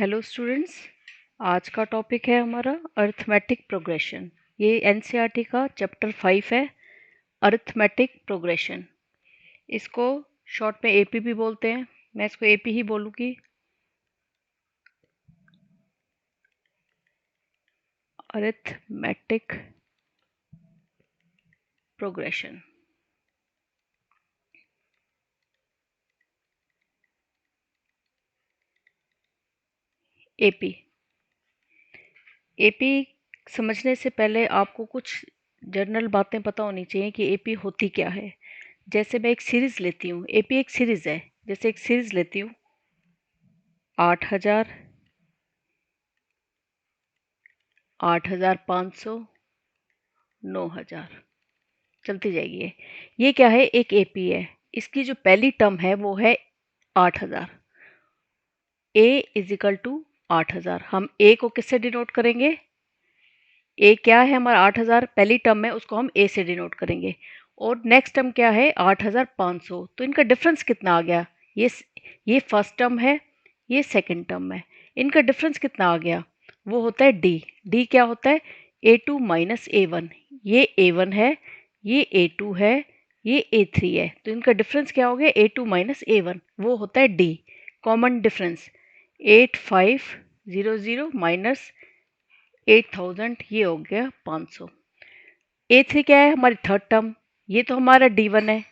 Hello students. आज का topic है हमारा अरिथमेटिक प्रोग्रेशन। ये एनसीईआरटी का चैप्टर 5 है, अरिथमेटिक प्रोग्रेशन। इसको शॉर्ट में एपी भी बोलते हैं। मैं इसको एपी ही बोलूँगी, अरिथमेटिक प्रोग्रेशन। एपी एपी समझने से पहले आपको कुछ जनरल बातें पता होनी चाहिए कि एपी होती क्या है। जैसे मैं एक सीरीज लेती हूँ, एपी एक सीरीज है। जैसे एक सीरीज लेती हूँ 8000, 8500, 9000, चलती जाएगी। ये क्या है? एक एपी है। इसकी जो पहली टर्म है वो है 8000। ए इज इक्वल टू 8000। हम ए को किससे डिनोट करेंगे? ए क्या है हमारा? 8000 पहली टर्म है, उसको हम ए से डिनोट करेंगे। और नेक्स्ट टर्म क्या है? 8500। तो इनका डिफरेंस कितना आ गया? ये ये फर्स्ट टर्म है, ये सेकंड टर्म है। इनका डिफरेंस कितना आ गया? वो होता है डी। डी क्या होता है? A2 minus A1। ये A1 है, ये A2 है, ये A3 है। तो इनका डिफरेंस क्या हो गया? A2 माइनस A1, वो होता है डी। कॉमन डिफरेंस 8500 माइनस 8000, ये हो गया 500। A3 क्या है? हमारी थर्ड टर्म। ये तो हमारा D1 है।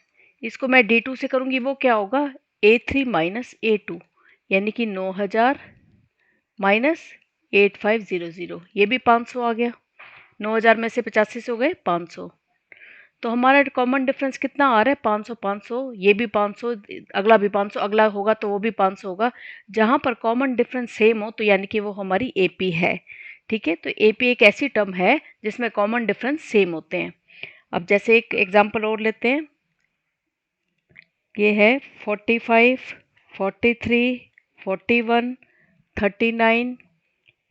इसको मैं D2 से करूँगी, वो क्या होगा? A3 माइनस A2, यानी कि 9000 माइनस 8500। ये भी 500 आ गया। 9000 में से 85 से हो गए 500। तो हमारा कॉमन डिफरेंस कितना आ रहा है? 500 500। ये भी 500, अगला भी 500, अगला होगा तो वो भी 500 होगा। जहाँ पर कॉमन डिफरेंस सेम हो तो यानी कि वो हमारी एपी है। ठीक है, तो एपी एक ऐसी टर्म है जिसमें कॉमन डिफरेंस सेम होते हैं। अब जैसे एक एग्जांपल और लेते हैं। ये है 45, 43, 41, 39,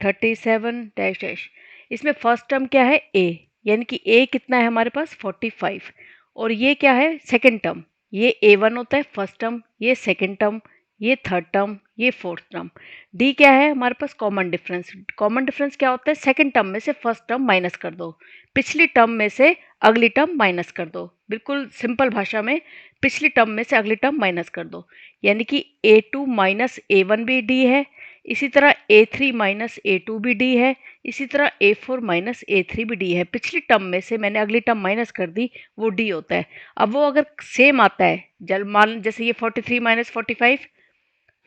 37 डैश डैश। इसमें फर्स्ट टर्म क्या है? ए, यानी कि ए कितना है हमारे पास? 45। और ये क्या है? Second term. ये A1 होता है फर्स्ट टर्म, ये सेकंड टर्म, ये थर्ड टर्म, ये फोर्थ टर्म। डी क्या है हमारे पास? Common difference. कॉमन डिफरेंस क्या होता है? सेकंड टर्म में से फर्स्ट टर्म माइनस कर दो, पिछली टर्म में से अगली टर्म माइनस कर दो। बिल्कुल सिंपल भाषा में, पिछली टर्म में से अगली टर्म माइनस कर दो। यानी कि A2 माइनस A1 भी डी है, इसी तरह A3 माइनस A2 भी डी है, इसी तरह A4 माइनस A3 भी डी है। पिछली टर्म में से मैंने अगली टर्म माइनस कर दी, वो डी होता है। अब वो अगर सेम आता है, जल मान जैसे ये 43 माइनस 45,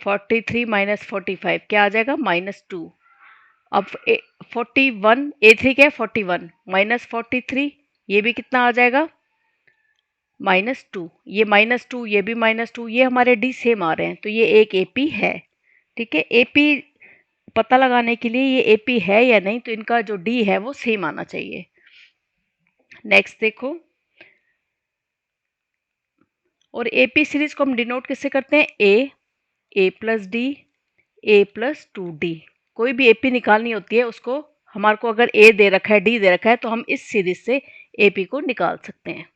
43 माइनस 45 क्या आ जाएगा? -2। अब 41, A3 क्या है? 41 माइनस 43, ये भी कितना आ जाएगा? -2। ये -2, ये भी -2, ये हमारे डी सेम आ रहे हैं, तो ये एक एपी है। ठीक है, एपी पता लगाने के लिए ये एपी है या नहीं, तो इनका जो डी है वो सेम आना चाहिए। नेक्स्ट देखो, और एपी सीरीज को हम डिनोट किससे करते हैं? ए plus d, a plus 2D। कोई भी एपी निकालनी होती है उसको, हमारे को अगर ए दे रखा है, डी दे रखा है, तो हम इस सीरीज से एपी को निकाल सकते हैं।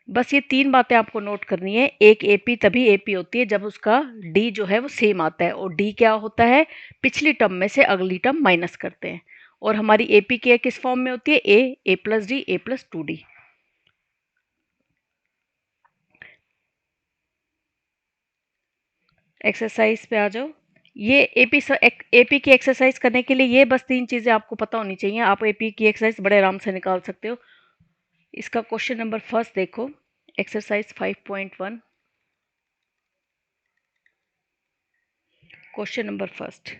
बस ये तीन बातें आपको नोट करनी है। एक एपी तभी एपी होती है जब उसका डी जो है वो सेम आता है। और डी क्या होता है? पिछली टर्म में से अगली टर्म माइनस करते हैं। और हमारी एपी की किस फॉर्म में होती है? A plus d, a plus 2D। Exercise पे आ जाओ। ये एपी की एक्सरसाइज करने के लिए ये बस तीन चीज़ें आपको पता होनी चाहिए। आप एपी की एक्सरसाइज बड़े आराम से निकाल सकते हो। इसका क्वेश्चन नंबर फर्स्ट देखो, एक्सरसाइज 5.1। क्वेश्चन नंबर फर्स्ट,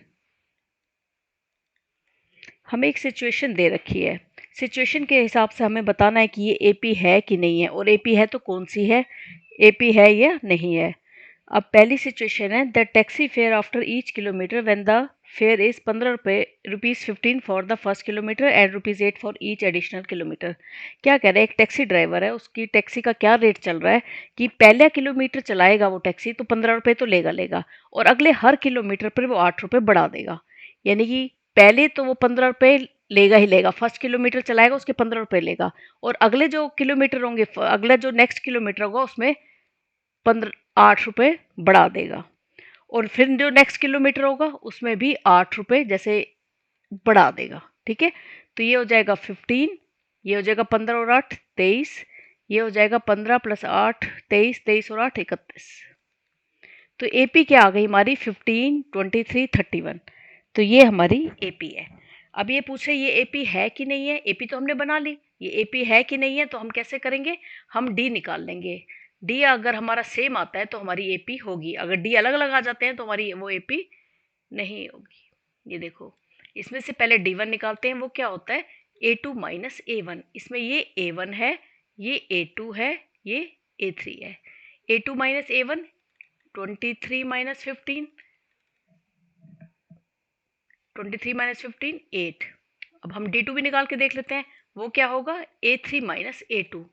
हमें एक सिचुएशन दे रखी है। सिचुएशन के हिसाब से हमें बताना है कि ये एपी है कि नहीं है, और एपी है तो कौन सी है, एपी है या नहीं है। अब पहली सिचुएशन है, the taxi fare after each kilometre when the fair is 15 रुपये, ₹15 for the first kilometre and ₹8 for each additional kilometre. क्या कह रहा है? एक टैक्सी ड्राइवर है, उसकी टैक्सी का क्या रेट चल रहा है कि पहला किलोमीटर चलाएगा वो टैक्सी तो 15 रुपये तो लेगा लेगा, और अगले हर किलोमीटर पर वो 8 रुपये बढ़ा देगा। यानी कि पहले तो वो 15 रुपये लेगा ही लेगा, फर्स्ट किलोमीटर चलाएगा उसके 15 रुपये लेगा, और अगले जो किलोमीटर होंगे, अगला जो नेक्स्ट किलोमीटर होगा उसमें 15 8 रुपये बढ़ा देगा। और फिर जो नेक्स्ट किलोमीटर होगा उसमें भी 8 रुपये जैसे बढ़ा देगा। ठीक है, तो ये हो जाएगा 15, ये हो जाएगा 15 और 8 23, ये हो जाएगा 15 + 8 23, 23 और 8 31। तो एपी क्या आ गई हमारी 15 23 31। तो ये हमारी एपी है। अब ये पूछे ये एपी है कि नहीं है। एपी तो हमने बना ली, ये एपी है कि नहीं है तो हम कैसे करेंगे, हम डी निकाल लेंगे। डी अगर हमारा सेम आता है तो हमारी एपी होगी, अगर डी अलग अलग आ जाते हैं तो हमारी वो एपी नहीं होगी। ये देखो, इसमें से पहले डी वन निकालते हैं, वो क्या होता है a two minus a one. इसमें ये ए वन है, ये ए टू है, ये ए थ्री है। A two minus a one 23 minus 15, 23 minus 15 8। अब हम डी टू भी निकाल के देख लेते हैं, वो क्या होगा ए थ्री माइनस ए टू।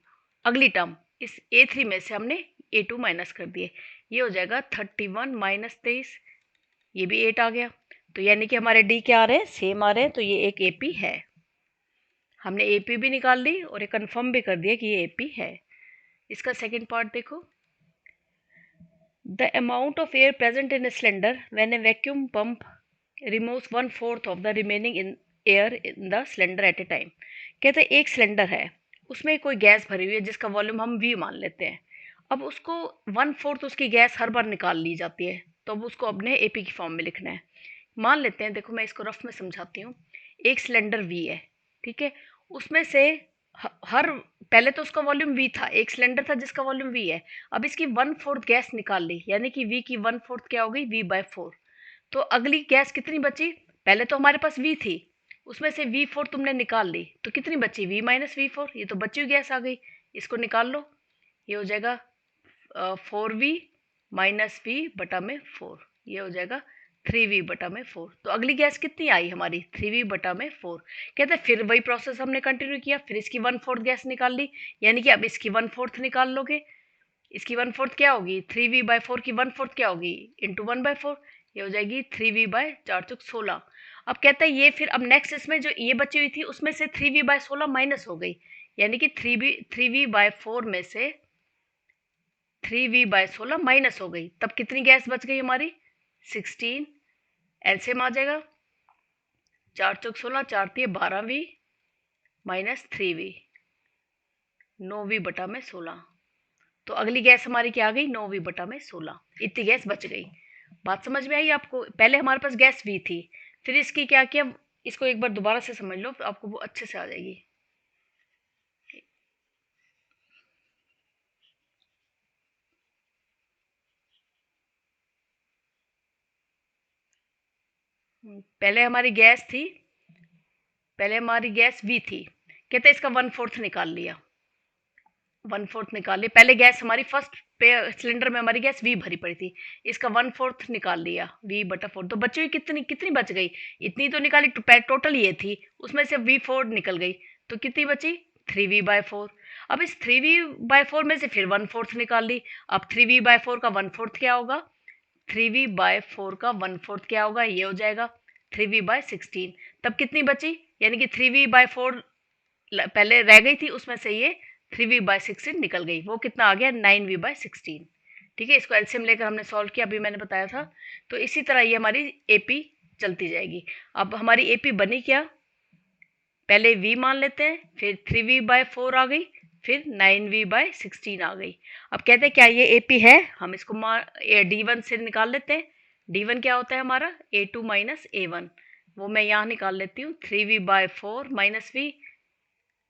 अगली टर्म इस ए थ्री में से हमने ए टू माइनस कर दिए, ये हो जाएगा 31 माइनस 23, ये भी 8 आ गया। तो यानी कि हमारे डी क्या आ रहे हैं, सेम आ रहे हैं, तो ये एक एपी है। हमने एपी भी निकाल ली और ये कंफर्म भी कर दिया कि ये एपी है। इसका सेकंड पार्ट देखो, the amount of air present in a cylinder when A vacuum pump removes 1/4 of the remaining in air in the cylinder eight A time. कहते हैं एक सिलेंडर है, उसमें कोई गैस भरी हुई है जिसका वॉल्यूम हम वी मान लेते हैं। अब उसको 1/4 उसकी गैस हर बार निकाल ली जाती है, तो अब उसको अपने एपी की फॉर्म में लिखना है। मान लेते हैं, देखो मैं इसको रफ में समझाती हूँ। एक सिलेंडर वी है, ठीक है, उसमें से हर पहले तो उसका वॉल्यूम वी था, एक सिलेंडर था जिसका वॉल्यूम वी है। अब इसकी 1/4 गैस निकाल ली, यानी कि वी की 1/4 क्या हो गई, v/4। तो अगली गैस कितनी बची, पहले तो हमारे पास वी थी, उसमें से v4 तुमने निकाल ली, तो कितनी बची v माइनस v4, ये तो बची हुई गैस आ गई। इसको निकाल लो, ये हो जाएगा 4v माइनस वी बटा में 4, ये हो जाएगा 3v/4। तो अगली गैस कितनी आई हमारी 3v/4। कहते हैं फिर वही प्रोसेस हमने कंटिन्यू किया, फिर इसकी 1/4 गैस निकाल ली, यानी कि अब इसकी 1/4 निकाल लोगे। इसकी 1/4 क्या होगी, 3v/4 की 1/4 क्या होगी, इंटू 1/4, ये हो जाएगी 3v/4 × 16। अब कहता है ये फिर अब नेक्स्ट इसमें जो ये बची हुई थी उसमें से 3v/16 माइनस हो गई, यानी कि 3v/4 में से 3v/16 माइनस हो गई, तब कितनी गैस बच गई हमारी 16। एलसीएम आ जाएगा 4×16, 4×3 12v माइनस 3v, 9v/16। तो अगली गैस हमारी क्या आ गई 9v/16, इतनी गैस बच गई। बात समझ में आई आपको, पहले हमारे पास गैस वी थी, फिर इसकी क्या किया, इसको एक बार दोबारा से समझ लो तो आपको वो अच्छे से आ जाएगी। पहले हमारी गैस थी, पहले हमारी गैस वी थी, कहते इसका 1/4 निकाल लिया, 1/4 निकाल लिया। पहले गैस हमारी फर्स्ट पे सिलेंडर में हमारी गैस वी भरी पड़ी थी, इसका 1/4 निकाल लिया v/4, तो बची हुई कितनी कितनी बच गई, इतनी तो निकाली, टोटल ये थी, उसमें से v4 निकल गई, तो कितनी बची 3v/4। अब इस 3v/4 में से फिर 1/4 निकाल ली। अब 3v/4 का 1/4 क्या होगा, 3v/4 का 1/4 क्या होगा, ये हो जाएगा 3v/16। तब कितनी बची, यानी कि 3v/4 पहले रह गई थी, उसमें से ये 3v/16 निकल गई, वो कितना आ गया 9v/16। ठीक है, इसको एलसीएम लेकर हमने सॉल्व किया, अभी मैंने बताया था। तो इसी तरह ये हमारी एपी चलती जाएगी। अब हमारी एपी बनी क्या, पहले v मान लेते हैं, फिर 3v/4 आ गई, फिर 9v/16 आ गई। अब कहते हैं क्या ये एपी है, हम इसको d1 से निकाल लेते हैं। d1 क्या होता है हमारा a2 माइनस a1, वो मैं यहाँ निकाल लेती हूँ, 3v/4 माइनस v,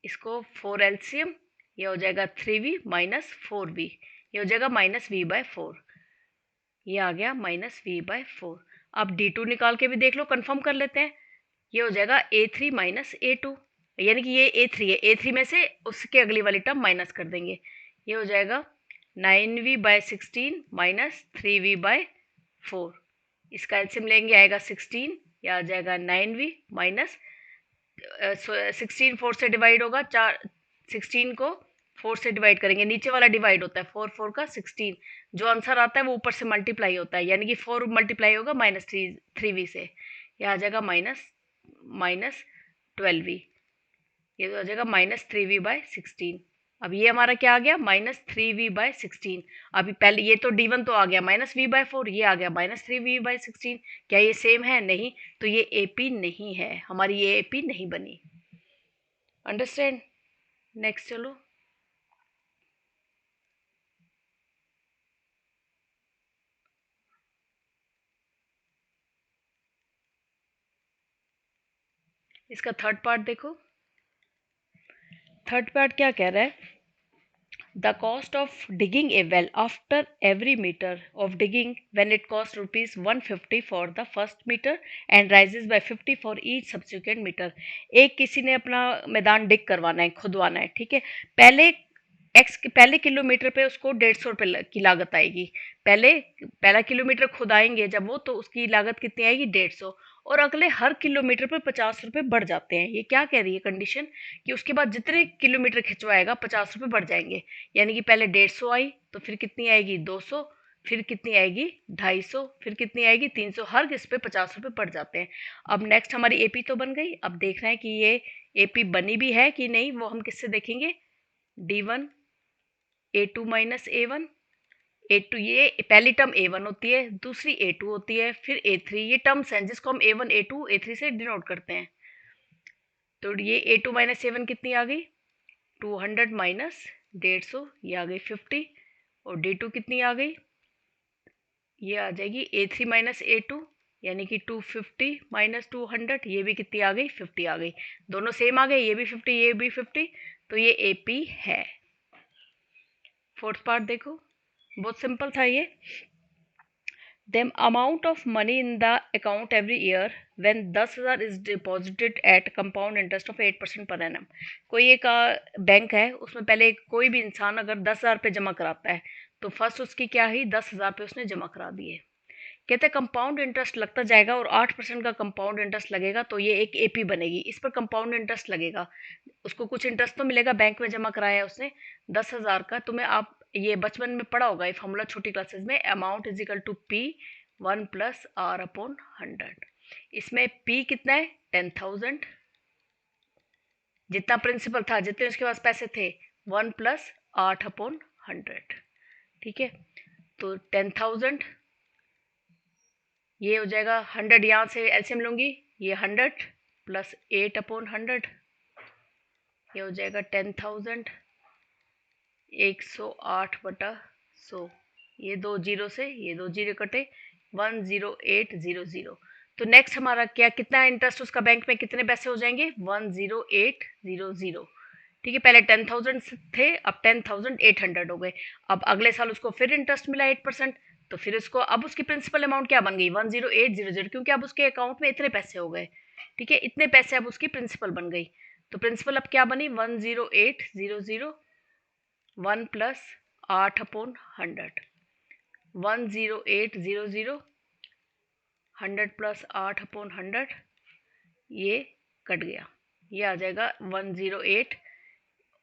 इसको 4 एलसीएम, ये हो जाएगा 3v माइनस 4v, ये हो जाएगा -v/4, ये आ गया -v/4। अब d2 निकाल के भी देख लो, कंफर्म कर लेते हैं, ये हो जाएगा a3 माइनस a2, यानी कि ये a3 है, a3 में से उसके अगली वाली टर्म माइनस कर देंगे, ये हो जाएगा 9v/16 माइनस 3v/4। इसका एलसीएम लेंगे, आएगा 16, या आ जाएगा 9v माइनस 16 4 से डिवाइड होगा, 16 को 4 से डिवाइड करेंगे, नीचे वाला डिवाइड होता है, 4 4 का 16, जो आंसर आता है वो ऊपर से मल्टीप्लाई होता है, यानी कि 4 मल्टीप्लाई होगा -3v से, यह आ जाएगा -12v, ये तो आ जाएगा -3v/16। अब ये हमारा क्या आ गया, -3v/16। अभी पहले ये तो d1 तो आ गया -v/4, ये आ गया -3v/16। क्या ये सेम है? नहीं। तो ये AP नहीं है, हमारी ये AP नहीं बनी। अंडरस्टैंड? नेक्स्ट चलो। इसका थर्ड पार्ट देखो। थर्ड पार्ट क्या कह रहा है, the cost of digging a well after every meter of digging when it costs rupees 150 for the first meter and rises by 50 for each subsequent meter। एक किसी ने अपना मैदान डिग करवाना है, खुदवाना है, ठीक है। पहले पहले किलोमीटर पे उसको 150 रुपये की लागत आएगी। पहला किलोमीटर खुदाएंगे जब वो, तो उसकी लागत कितनी आएगी, 150। और अगले हर किलोमीटर पे 50 रुपये बढ़ जाते हैं। ये क्या कह रही है कंडीशन, कि उसके बाद जितने किलोमीटर खिंचवाएगा 50 रुपये बढ़ जाएंगे। यानी कि पहले 150 आई, तो फिर कितनी आएगी, 200, फिर कितनी आएगी, 250, फिर कितनी आएगी, 300। हर किस पे 50 रुपये बढ़ जाते हैं। अब नेक्स्ट हमारी एपी तो बन गई। अब देख रहे हैं कि ये एपी बनी भी है कि नहीं, वो हम किससे देखेंगे, D1 A2 minus A1। A2 ये पहली टर्म A1 होती है, दूसरी A2 होती है, फिर A3। ये टर्म्स हैं जिसको हम A1 A2 A3 से डिनोट करते हैं। तो ये A2 माइनस A1 कितनी आ गई, 200 माइनस 150, ये आ गई 50। और D2 कितनी आ गई, ये आ जाएगी A3 माइनस A2, यानी कि 250 माइनस 200, ये भी कितनी आ गई, 50 आ गई। दोनों सेम आ गए, ये भी 50 ये भी 50। तो ये AP है। फोर्थ पार्ट देखो, बहुत सिंपल था ये। The amount of money in the account every year when 10,000 is deposited at compound interest of 8% per annum। कोई एक बैंक है, उसमें पहले कोई भी इंसान अगर 10,000 रुपये जमा कराता है, तो फर्स्ट उसकी क्या ही 10,000 रुपये उसने जमा करा दिए। कहते हैं कंपाउंड इंटरेस्ट लगता जाएगा और 8% का कंपाउंड इंटरेस्ट लगेगा, तो ये एक एपी बनेगी। इस पर कंपाउंड इंटरेस्ट लगेगा, उसको कुछ इंटरेस्ट तो मिलेगा, बैंक में जमा कराया है उसने 10,000 का। तुम्हें आप ये बचपन में पढ़ा होगा ये फॉर्मूला छोटी क्लासेस में, amount is equal to P1 + R/100। इसमें P कितना है, 10,000, जितना प्रिंसिपल था, जितने उसके पास पैसे थे, 1 + 8/100। ठीक है, तो 10,000, ये हो जाएगा 100, यहाँ से एलसीएम लूँगी, ये 100 + 8/100, ये हो जाएगा 10,000, 108/100। ये दो जीरो से ये दो जीरो कटे, 10800। तो नेक्स्ट हमारा क्या, कितना इंटरेस्ट उसका बैंक में, कितने पैसे हो जाएंगे, 10800। ठीक है, पहले 10,000 थे, अब 10,800 हो गए। अब अगले साल उसको फिर इंटरेस्ट मिला 8%, तो फिर उसको अब उसकी प्रिंसिपल अमाउंट क्या बन गई, 10800, क्योंकि अब उसके अकाउंट में इतने पैसे हो गए। ठीक है, इतने पैसे अब उसकी प्रिंसिपल बन गई। तो प्रिंसिपल अब क्या बनी, 10800, 1 + 8/100, 10800, 100 + 8/100, ये कट गया, ये आ जाएगा 108।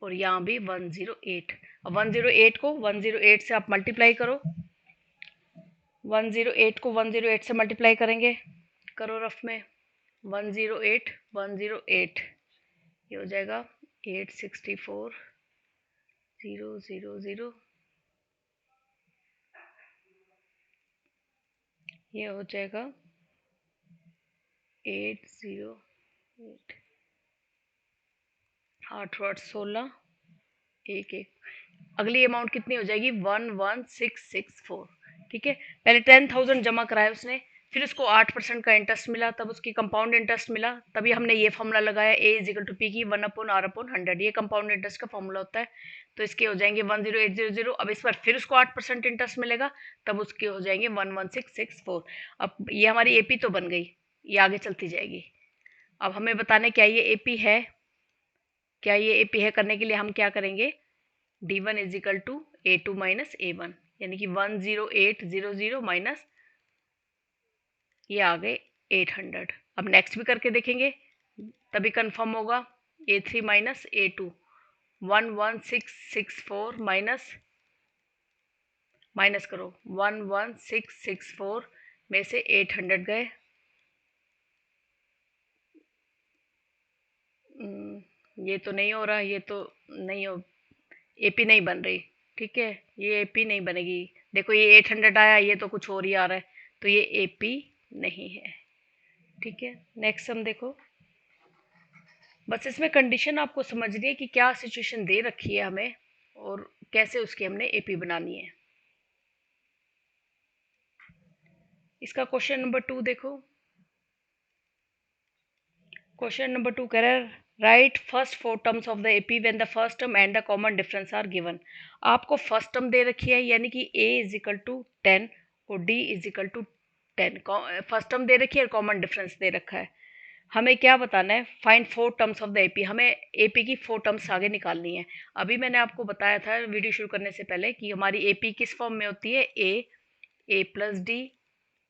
और यहाँ भी 108। अब 108 को 108 से आप मल्टीप्लाई करो, 108 को 108 से मल्टीप्लाई करेंगे, करो रफ में, 108 108, ये हो जाएगा 864,000, ये हो जाएगा 808, 8 8 16, 1 1। अगली अमाउंट कितनी हो जाएगी, 11664। ठीक है, पहले 10,000 जमा कराया उसने, फिर उसको 8% का इंटरेस्ट मिला, तब उसकी कंपाउंड इंटरेस्ट मिला, तभी हमने ये फॉर्मूला लगाया A = P की 1/R/100। ये कंपाउंड इंटरेस्ट का फॉर्मूला होता है। तो इसके हो जाएंगे 10800। अब इस पर फिर उसको 8% इंटरेस्ट मिलेगा, तब उसके हो जाएंगे 11664। अब ये हमारी एपी तो बन गई, ये आगे चलती जाएगी। अब हमें बताने क्या ये एपी है, क्या ये एपी है, करने के लिए हम क्या करेंगे, D1 = A2 माइनस A1, यानी कि 10800 माइनस ये आ गए 800। अब नेक्स्ट भी करके देखेंगे, तभी कंफर्म होगा। A3 माइनस A2, 11664 माइनस करो, 11664 में से 800 गए, ये तो नहीं हो रहा, ये तो नहीं हो, एपी नहीं बन रही। ठीक है, ये एपी नहीं बनेगी। देखो ये 800 आया, ये तो कुछ और ही आ रहा है, तो ये एपी नहीं है। ठीक है, नेक्स्ट सम देखो। बस इसमें कंडीशन आपको समझनी है कि क्या सिचुएशन दे रखी है हमें और कैसे उसकी हमने एपी बनानी है। इसका क्वेश्चन नंबर 2 देखो। क्वेश्चन नंबर 2 कह रहा है right first 4 terms of the AP when the first term and the common difference are given. आपको फर्स्ट टर्म दे रखी है यानी कि a इज इक्वल टू 10 और d is equal to 10। First term दे रखी है और कॉमन डिफरेंस दे रखा है। हमें क्या बताना है, find 4 terms of the AP. हमें एपी की 4 टर्म्स आगे निकालनी है। अभी मैंने आपको बताया था वीडियो शुरू करने से पहले कि हमारी एपी किस फॉर्म में होती है, a plus d,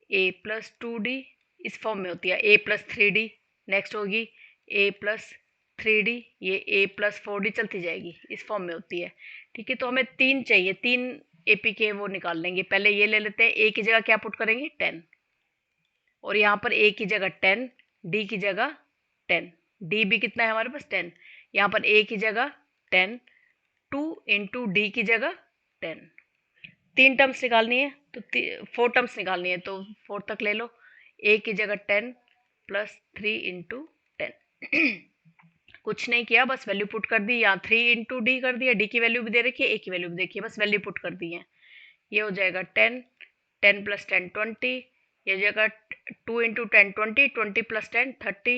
a plus 2d, इस फॉर्म में होती है। ए प्लस 3d, नेक्स्ट होगी ए प्लस 3d, ये ए प्लस 4d चलती जाएगी, इस फॉर्म में होती है। ठीक है, तो हमें 3 चाहिए, 3 एपी के वो निकाल लेंगे। पहले ये ले लेते हैं, ए की जगह क्या पुट करेंगे 10, और यहाँ पर ए की जगह 10, डी की जगह 10, डी भी कितना है हमारे पास 10, यहाँ पर ए की जगह 10, 2 इंटू डी की जगह 10। 3 टर्म्स निकालनी है तो 4 टर्म्स निकालनी है, तो 4 तक ले लो। ए की जगह 10 प्लस 3 इंटू 10। कुछ नहीं किया, बस वैल्यू पुट कर दी, यहाँ 3 इंटू डी कर दिया, डी की वैल्यू भी दे रखी है, ए की वैल्यू भी देखिए, बस वैल्यू पुट कर दी है। ये हो जाएगा 10, 10 प्लस 10 20, ये हो जाएगा 2 इंटू 10 20, 20 प्लस 10 30,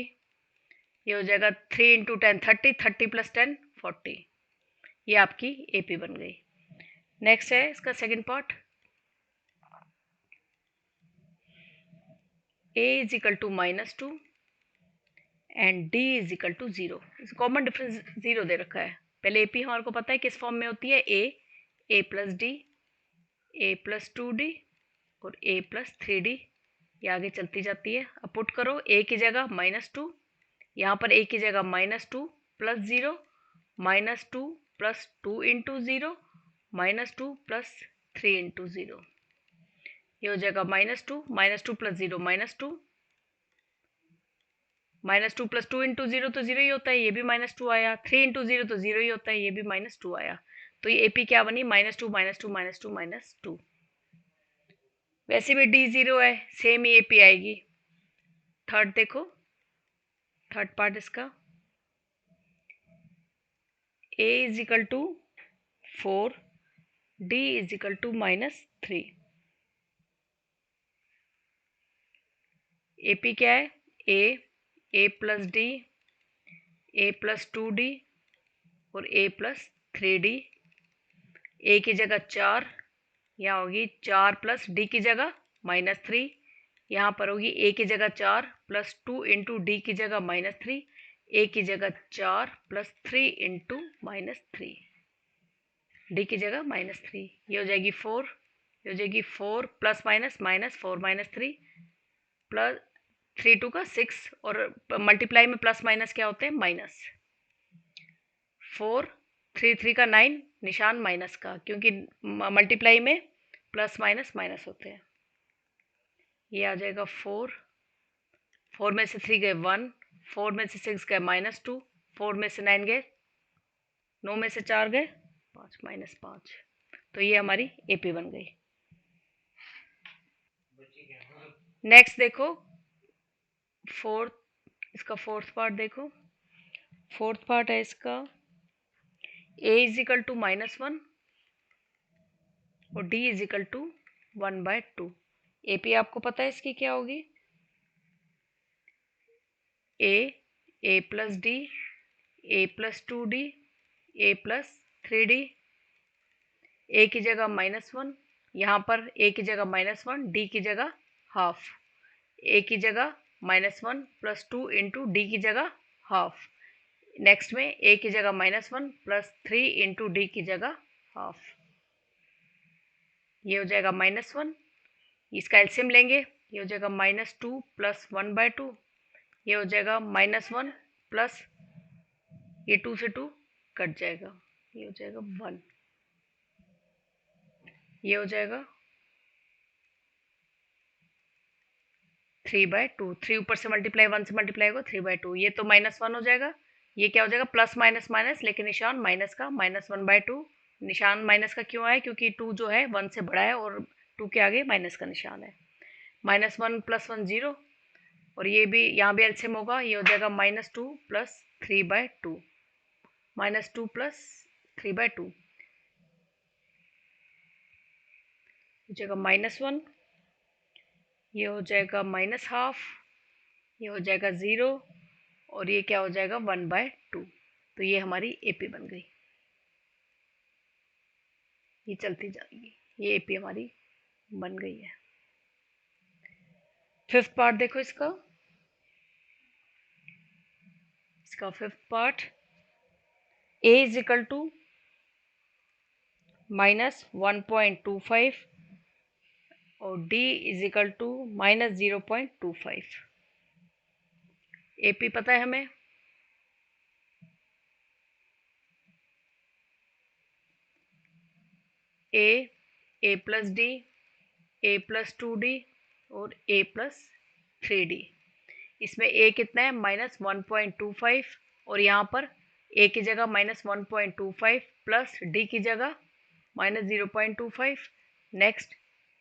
ये हो जाएगा 3 इंटू 10 30, 30 प्लस 10 40। ये आपकी एपी बन गई। नेक्स्ट है इसका second part. a is equal to -2 and d is equal to 0। Common difference 0 दे रखा है। पहले एपी हमारे को पता है किस फॉर्म में होती है, a plus d, a plus 2d और a प्लस 3d, ये आगे चलती जाती है। अब पुट करो, a की जगह -2, यहाँ पर a की जगह -2 plus 0, -2 plus 2 into 0, -2 plus 3 into 0, ये हो जाएगा -2 प्लस 0 -2, -2 प्लस 2 इंटू 0 तो 0 ही होता है, ये भी -2 आया, 3 इंटू 0 तो 0 ही होता है, ये भी -2 आया। तो ये एपी क्या बनी, -2 -2 -2 -2। वैसे भी डी 0 है, सेम ही एपी आएगी। थर्ड देखो, थर्ड पार्ट इसका, a is equal to 4, d is equal to -3। AP क्या है, a plus d, a plus 2d और ए प्लस 3d। ए की जगह 4, यहाँ होगी 4 प्लस डी की जगह -3, यहाँ पर होगी ए की जगह 4 प्लस 2 इंटू डी की जगह -3, ए की जगह 4 प्लस 3 इंटू -3, डी की जगह -3, ये हो जाएगी 4, ये हो जाएगी 4 प्लस -4 -3 प्लस 3 2 का 6, और मल्टीप्लाई में प्लस माइनस क्या होते हैं, माइनस। 4 3 3 का 9, निशान माइनस का, क्योंकि मल्टीप्लाई में प्लस माइनस माइनस होते हैं। ये आ जाएगा 4, 4 में से 3 गए 1, 4 में से 6 गए -2, 4 में से 9 गए, 9 में से 4 गए 5, -5। तो ये हमारी एपी बन गई। नेक्स्ट देखो फोर्थ, इसका फोर्थ पार्ट देखो। फोर्थ पार्ट है इसका, a इज इक्वल टू -1 और d is equal to 1/2। AP आपको पता है इसकी क्या होगी, a plus d, a plus 2d, a plus 3d, a की जगह -1, यहाँ पर ए की जगह -1, डी की जगह हाफ, ए की जगह -1 प्लस 2 इंटू डी की जगह हाफ, नेक्स्ट में ए की जगह -1 प्लस 3 इंटू डी की जगह हाफ, ये हो जाएगा -1। इसका एलसीएम लेंगे, ये हो जाएगा -2 प्लस 1/2, ये हो जाएगा -1 प्लस, ये 2 से 2 कट जाएगा, ये हो जाएगा 1, ये हो जाएगा 3/2, 3 ऊपर से मल्टीप्लाई 1 से मल्टीप्लाई होगा 3/2, ये तो -1 हो जाएगा, ये क्या हो जाएगा प्लस माइनस माइनस, लेकिन निशान माइनस का, -1/2 निशान माइनस का क्यों आया, क्योंकि 2 जो है 1 से बड़ा है और 2 के आगे माइनस का निशान है। -1 + 1 0, और ये भी यहाँ भी एलसीएम होगा, ये हो जाएगा -2 + 3/2, -2 + 3/2 हो जाएगा -1, ये हो जाएगा -½ ये हो जाएगा 0, और ये क्या हो जाएगा 1/2। तो ये हमारी एपी बन गई, ये चलती जाएगी, ये एपी हमारी बन गई है। फिफ्थ पार्ट देखो इसका fifth part, a is equal to -1.25 और d is equal to -0.25। AP पता है हमें, a plus d, a plus 2d और a प्लस 3d। इसमें a कितना है -1.25, और यहाँ पर a की जगह -1.25 प्लस d की जगह -0.25। नेक्स्ट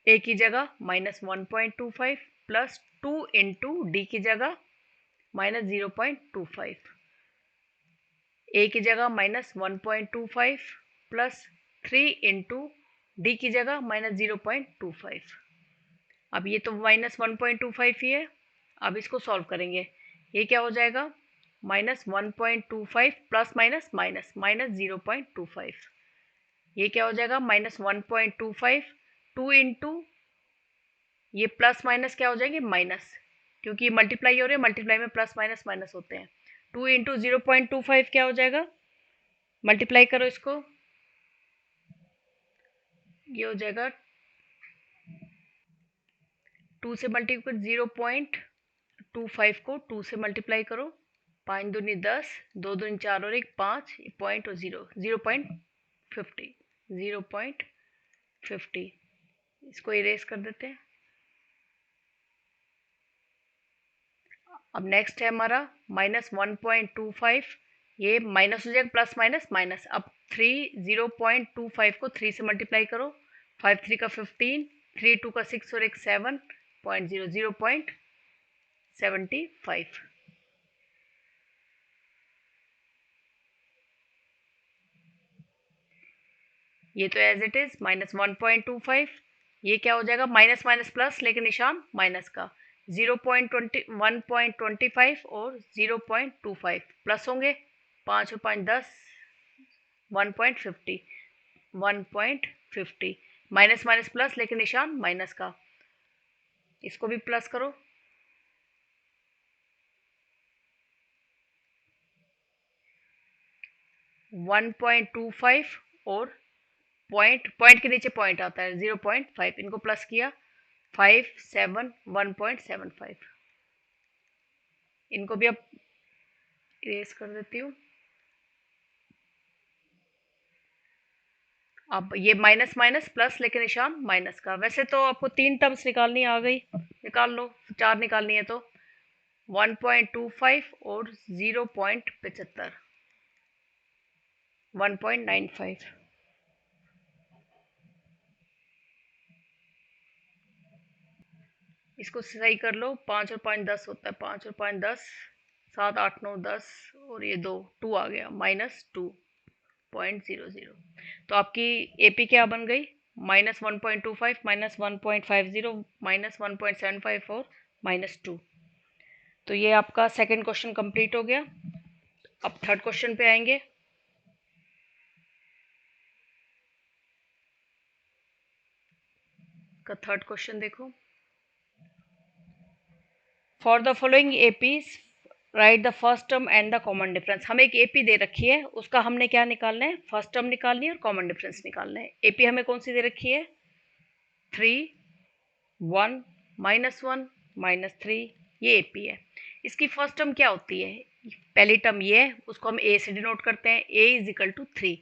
a की जगह -1.25 प्लस 2 इंटू डी की जगह -0.25, a की जगह -1.25 प्लस 3 इंटू डी की जगह -0.25। अब ये तो -1.25 ही है, अब इसको सॉल्व करेंगे। ये क्या हो जाएगा -1.25 प्लस माइनस माइनस -0.25, ये क्या हो जाएगा -1.25, 2 इंटू ये प्लस माइनस क्या हो जाएंगे माइनस, क्योंकि मल्टीप्लाई हो रहे हैं, मल्टीप्लाई में प्लस माइनस माइनस होते हैं। 2 इंटू 0.25 क्या हो जाएगा, मल्टीप्लाई करो इसको, ये हो जाएगा 2 से मल्टीप्लाई 0.25 को 2 से मल्टीप्लाई करो, 5 दूनी 10, 2 दूनी 4 और 1 5, पॉइंट और 0.50, 0.50। इसको इरेज कर देते हैं। अब नेक्स्ट है हमारा -1.25, ये माइनस हो जाएगा, प्लस माइनस माइनस। अब 0.25 को 3 से मल्टीप्लाई करो, 5 3 का 15, 3 2 का 6 और 1 7, 0.75। ये तो एज इट इज -1.25, ये क्या हो जाएगा माइनस माइनस प्लस, लेकिन निशान माइनस का, 1.25 और 0.25 प्लस होंगे, 5 और 5 10, 1.50, 1.50 माइनस माइनस प्लस, लेकिन निशान माइनस का, इसको भी प्लस करो, 1.25 और पॉइंट के नीचे पॉइंट आता है 0.5, इनको प्लस किया 5 7, 1.75। इनको भी अब इरेज कर देती हूँ। अब ये माइनस माइनस प्लस, लेकिन निशान माइनस का। वैसे तो आपको 3 टर्म्स निकालनी आ गई, निकाल लो, 4 निकालनी है तो 1.25 और 0.75, 1.95। इसको सही कर लो, 5 और 5 10 होता है, 5 और 5 10, 7 8 9 10, और ये 2 आ गया -2.00। तो आपकी एपी क्या बन गई -1.25, -1.50, -1.75 और -2। तो ये आपका सेकंड क्वेश्चन कंप्लीट हो गया। अब थर्ड क्वेश्चन पे आएंगे। का थर्ड क्वेश्चन देखो, for the following APs right the first term and the common difference. हमें एक एपी दे रखी है, उसका हमने क्या निकालना है, फर्स्ट टर्म निकालनी है और कॉमन डिफरेंस निकालना है। एपी हमें कौन सी दे रखी है, 3 1 -1 -3, ये एपी है। इसकी फर्स्ट टर्म क्या होती है, पहली टर्म ये है, उसको हम ए से डिनोट करते हैं, a इज इक्वल टू 3।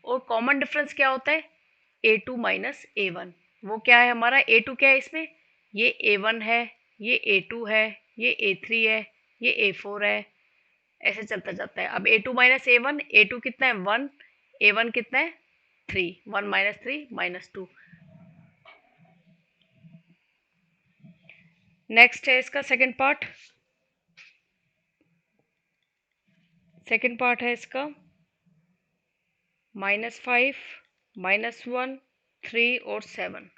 और कॉमन डिफरेंस क्या होता है, a2 माइनस a1। वो क्या है हमारा, a2 क्या है इसमें, ये a1 है, ये a2 है, ये a3 है, ये a4 है, ऐसे चलता जाता है। अब a2 माइनस a1, a2 कितना है 1, a1 कितना है 3, 1 माइनस 3 माइनस 2। नेक्स्ट है इसका सेकंड पार्ट। सेकंड पार्ट है इसका -5, -1, 3 और 7।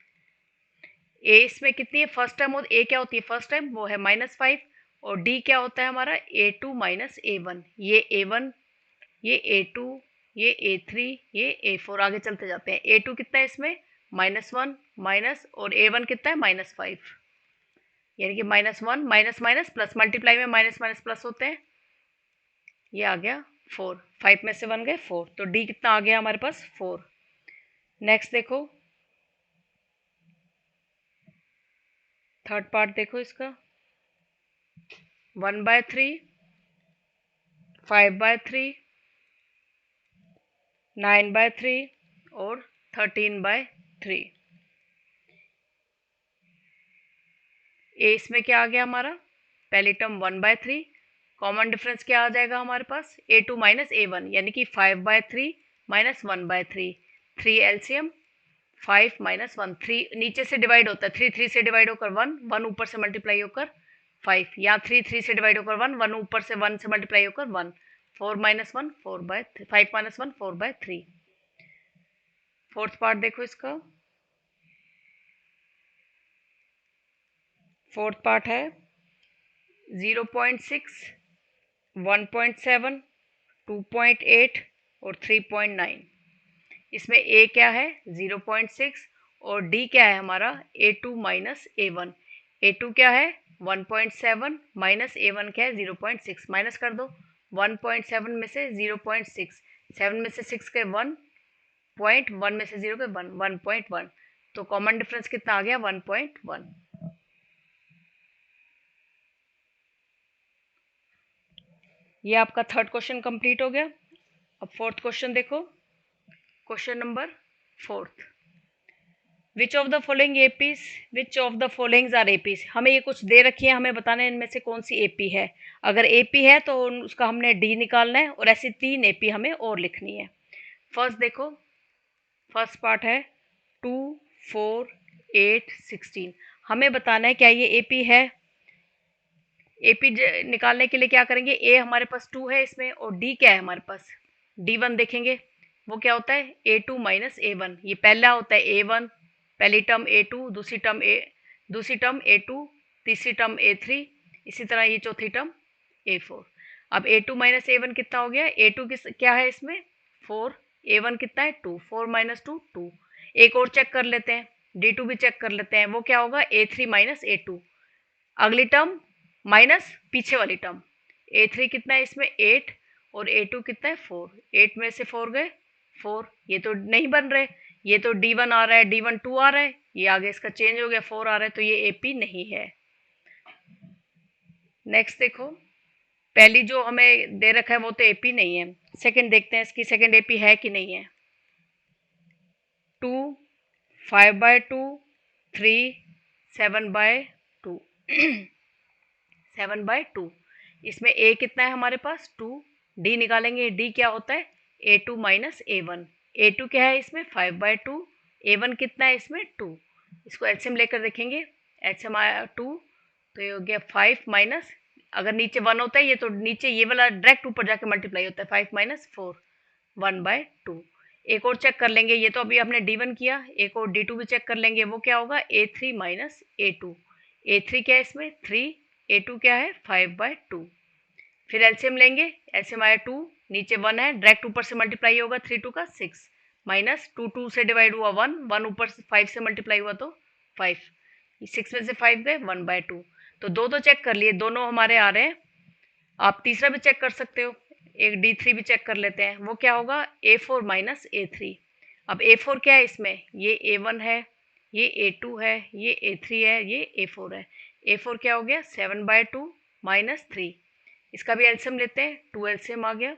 ए इसमें कितनी है, फर्स्ट टर्म ए क्या होती है, फर्स्ट टाइम वो है -5, और डी क्या होता है हमारा A2 माइनस A1। ये A1, ये A2, ये A3, ये A4, आगे चलते जाते हैं। A2 कितना है इसमें -1 माइनस, और A1 कितना है -5, यानी कि -1 माइनस माइनस प्लस, मल्टीप्लाई में माइनस माइनस प्लस होते हैं। ये आ गया 4, 5 में से 1 गए 4, तो डी कितना आ गया हमारे पास 4। नेक्स्ट देखो थर्ड पार्ट, देखो इसका 1/3, 5/3, 9/3 और 13/3। ए इसमें क्या आ गया हमारा, पहली टर्म 1/3, कॉमन डिफरेंस क्या आ जाएगा हमारे पास A2 माइनस A1, यानी कि 5/3 माइनस 1/3, 3 एलसीएम 5 माइनस 1, 3 नीचे से डिवाइड होता है, 3 3 से डिवाइड होकर 1, 1 ऊपर से मल्टीप्लाई होकर 5, यहाँ 3 3 से डिवाइड होकर 1, 1 ऊपर से 1 से मल्टीप्लाई होकर 1, 4 माइनस 1 4/3, 5 माइनस 1 4/3। फोर्थ पार्ट देखो इसका, फोर्थ पार्ट है 0.6, 1.7, 2.8 और 3.9। इसमें ए क्या है 0.6, और डी क्या है हमारा A2 माइनस A1। A2 क्या है 1.7 माइनस A1 क्या है 0.6, माइनस कर दो 1.7 में से 0.6, 7 में से 6 के 1, 1 में से 0 के 1, 1.1, तो कॉमन डिफरेंस कितना आ गया 1.1। ये आपका थर्ड क्वेश्चन कंप्लीट हो गया। अब फोर्थ क्वेश्चन देखो, question number fourth, which of the following APs, which of the followings are APs. हमें ये कुछ दे रखी है, हमें बताना है इनमें से कौन सी एपी है। अगर एपी है तो उसका हमने डी निकालना है, और ऐसी 3 एपी हमें और लिखनी है। फर्स्ट देखो, फर्स्ट पार्ट है 2, 4, 8, 16। हमें बताना है क्या ये एपी है। एपी निकालने के लिए क्या करेंगे, ए हमारे पास 2 है इसमें, और डी क्या है हमारे पास D1 देखेंगे, वो क्या होता है A2 माइनस A1। ये पहला होता है A1, पहली टर्म A2, दूसरी टर्म A2, तीसरी टर्म A3, इसी तरह ये चौथी टर्म A4। अब A2 माइनस A1 कितना हो गया, A2 किस क्या है इसमें 4, A1 कितना है 2, 4 माइनस 2 2। एक और चेक कर लेते हैं, D2 भी चेक कर लेते हैं, वो क्या होगा A3 माइनस A2, अगली टर्म माइनस पीछे वाली टर्म। A3 कितना है इसमें 8, और A2 कितना है 4, 8 में से 4 गए 4, ये तो नहीं बन रहे, ये तो D1 आ रहा है, D1 2 आ रहा है, ये आगे इसका चेंज हो गया 4 आ रहा है, तो ये एपी नहीं है। नेक्स्ट देखो, पहली जो हमें दे रखा है वो तो एपी नहीं है। सेकंड देखते हैं इसकी सेकंड एपी है कि नहीं है। 2, 5/2, 3, 7/2, 7/2। इसमें ए कितना है हमारे पास 2, डी निकालेंगे, डी क्या होता है A2 माइनस A1। A2 क्या है इसमें 5/2, A1 कितना है इसमें 2। इसको एलसीएम लेकर देखेंगे, एलसीएम आया 2, तो ये हो गया 5 माइनस, अगर नीचे 1 होता है ये तो नीचे ये वाला डायरेक्ट ऊपर जाके मल्टीप्लाई होता है, 5 माइनस 4 1/2। एक और चेक कर लेंगे, ये तो अभी हमने D1 किया, एक और D2 भी चेक कर लेंगे, वो क्या होगा A3 माइनस A2। A3 क्या है इसमें 3, A2 क्या है 5/2। फिर एलसीएम लेंगे, एलसीएम आया 2, नीचे 1 है, डायरेक्ट ऊपर से मल्टीप्लाई होगा 3 2 का 6, माइनस 2 2 से डिवाइड हुआ 1, 1 ऊपर से 5 से मल्टीप्लाई हुआ तो 5, 6 में से 5 गए 1/2। तो दो तो चेक कर लिए, दोनों हमारे आ रहे हैं। आप तीसरा भी चेक कर सकते हो, एक D3 भी चेक कर लेते हैं, वो क्या होगा A4 माइनस A3। अब A4 क्या है इसमें, ये A1 है, ये A2 है, ये A3 है, ये A4 है। A4 क्या हो गया 7/2 माइनस 3, इसका भी एलसीएम लेते हैं, 2 एलसीएम आ गया,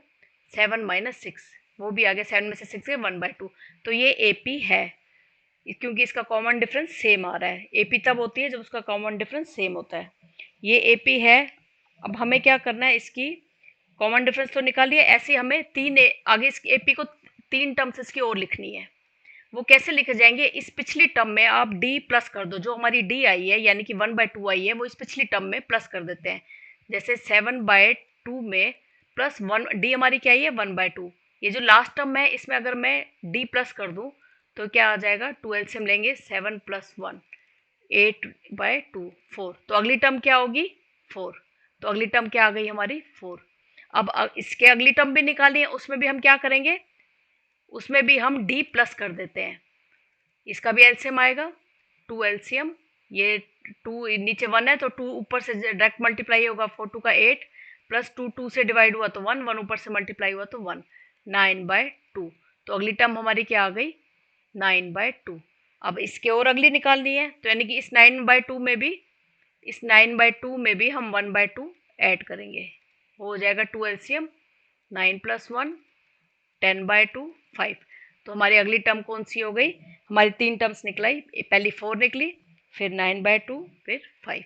7 माइनस 6, वो भी आ गया, 7 में से 6 गए 1/2। तो ये एपी है, क्योंकि इसका कॉमन डिफरेंस सेम आ रहा है। एपी तब होती है जब उसका कॉमन डिफरेंस सेम होता है। ये एपी है। अब हमें क्या करना है, इसकी कॉमन डिफरेंस तो निकालिए, ऐसे हमें आगे इस एपी को 3 टर्म्स इसकी और लिखनी है। वो कैसे लिखे जाएंगे, इस पिछली टर्म में आप डी प्लस कर दो, जो हमारी डी आई है यानी कि 1/2 आई है वो इस पिछली टर्म में प्लस कर देते हैं। जैसे 7/2 में प्लस 1, डी हमारी क्या आई है 1/2, ये जो लास्ट टर्म है इसमें अगर मैं डी प्लस कर दूं तो क्या आ जाएगा, 2 एलसीएम लेंगे 7 + 1 8/2 4, तो अगली टर्म क्या होगी 4, तो अगली टर्म क्या आ गई हमारी 4। अब इसके अगली टर्म भी निकालनी है, उसमें भी हम क्या करेंगे, उसमें भी हम डी प्लस कर देते हैं, इसका भी एलसीएम आएगा 2 एलसीएम, ये 2 नीचे 1 है तो 2 ऊपर से डायरेक्ट मल्टीप्लाई होगा, 4 2 का 8 प्लस 2 2 से डिवाइड हुआ तो 1 1 ऊपर से मल्टीप्लाई हुआ तो 1 9/2, तो अगली टर्म हमारी क्या आ गई 9/2। अब इसके और अगली निकालनी है, तो यानी कि इस 9/2 में भी, इस 9/2 में भी हम 1/2 ऐड करेंगे, हो जाएगा 2 एलसीएम 9 + 1 10/2 5, तो हमारी अगली टर्म कौन सी हो गई, हमारी 3 टर्म्स निकलाई, पहली 4 निकली, फिर 9/2, फिर 5।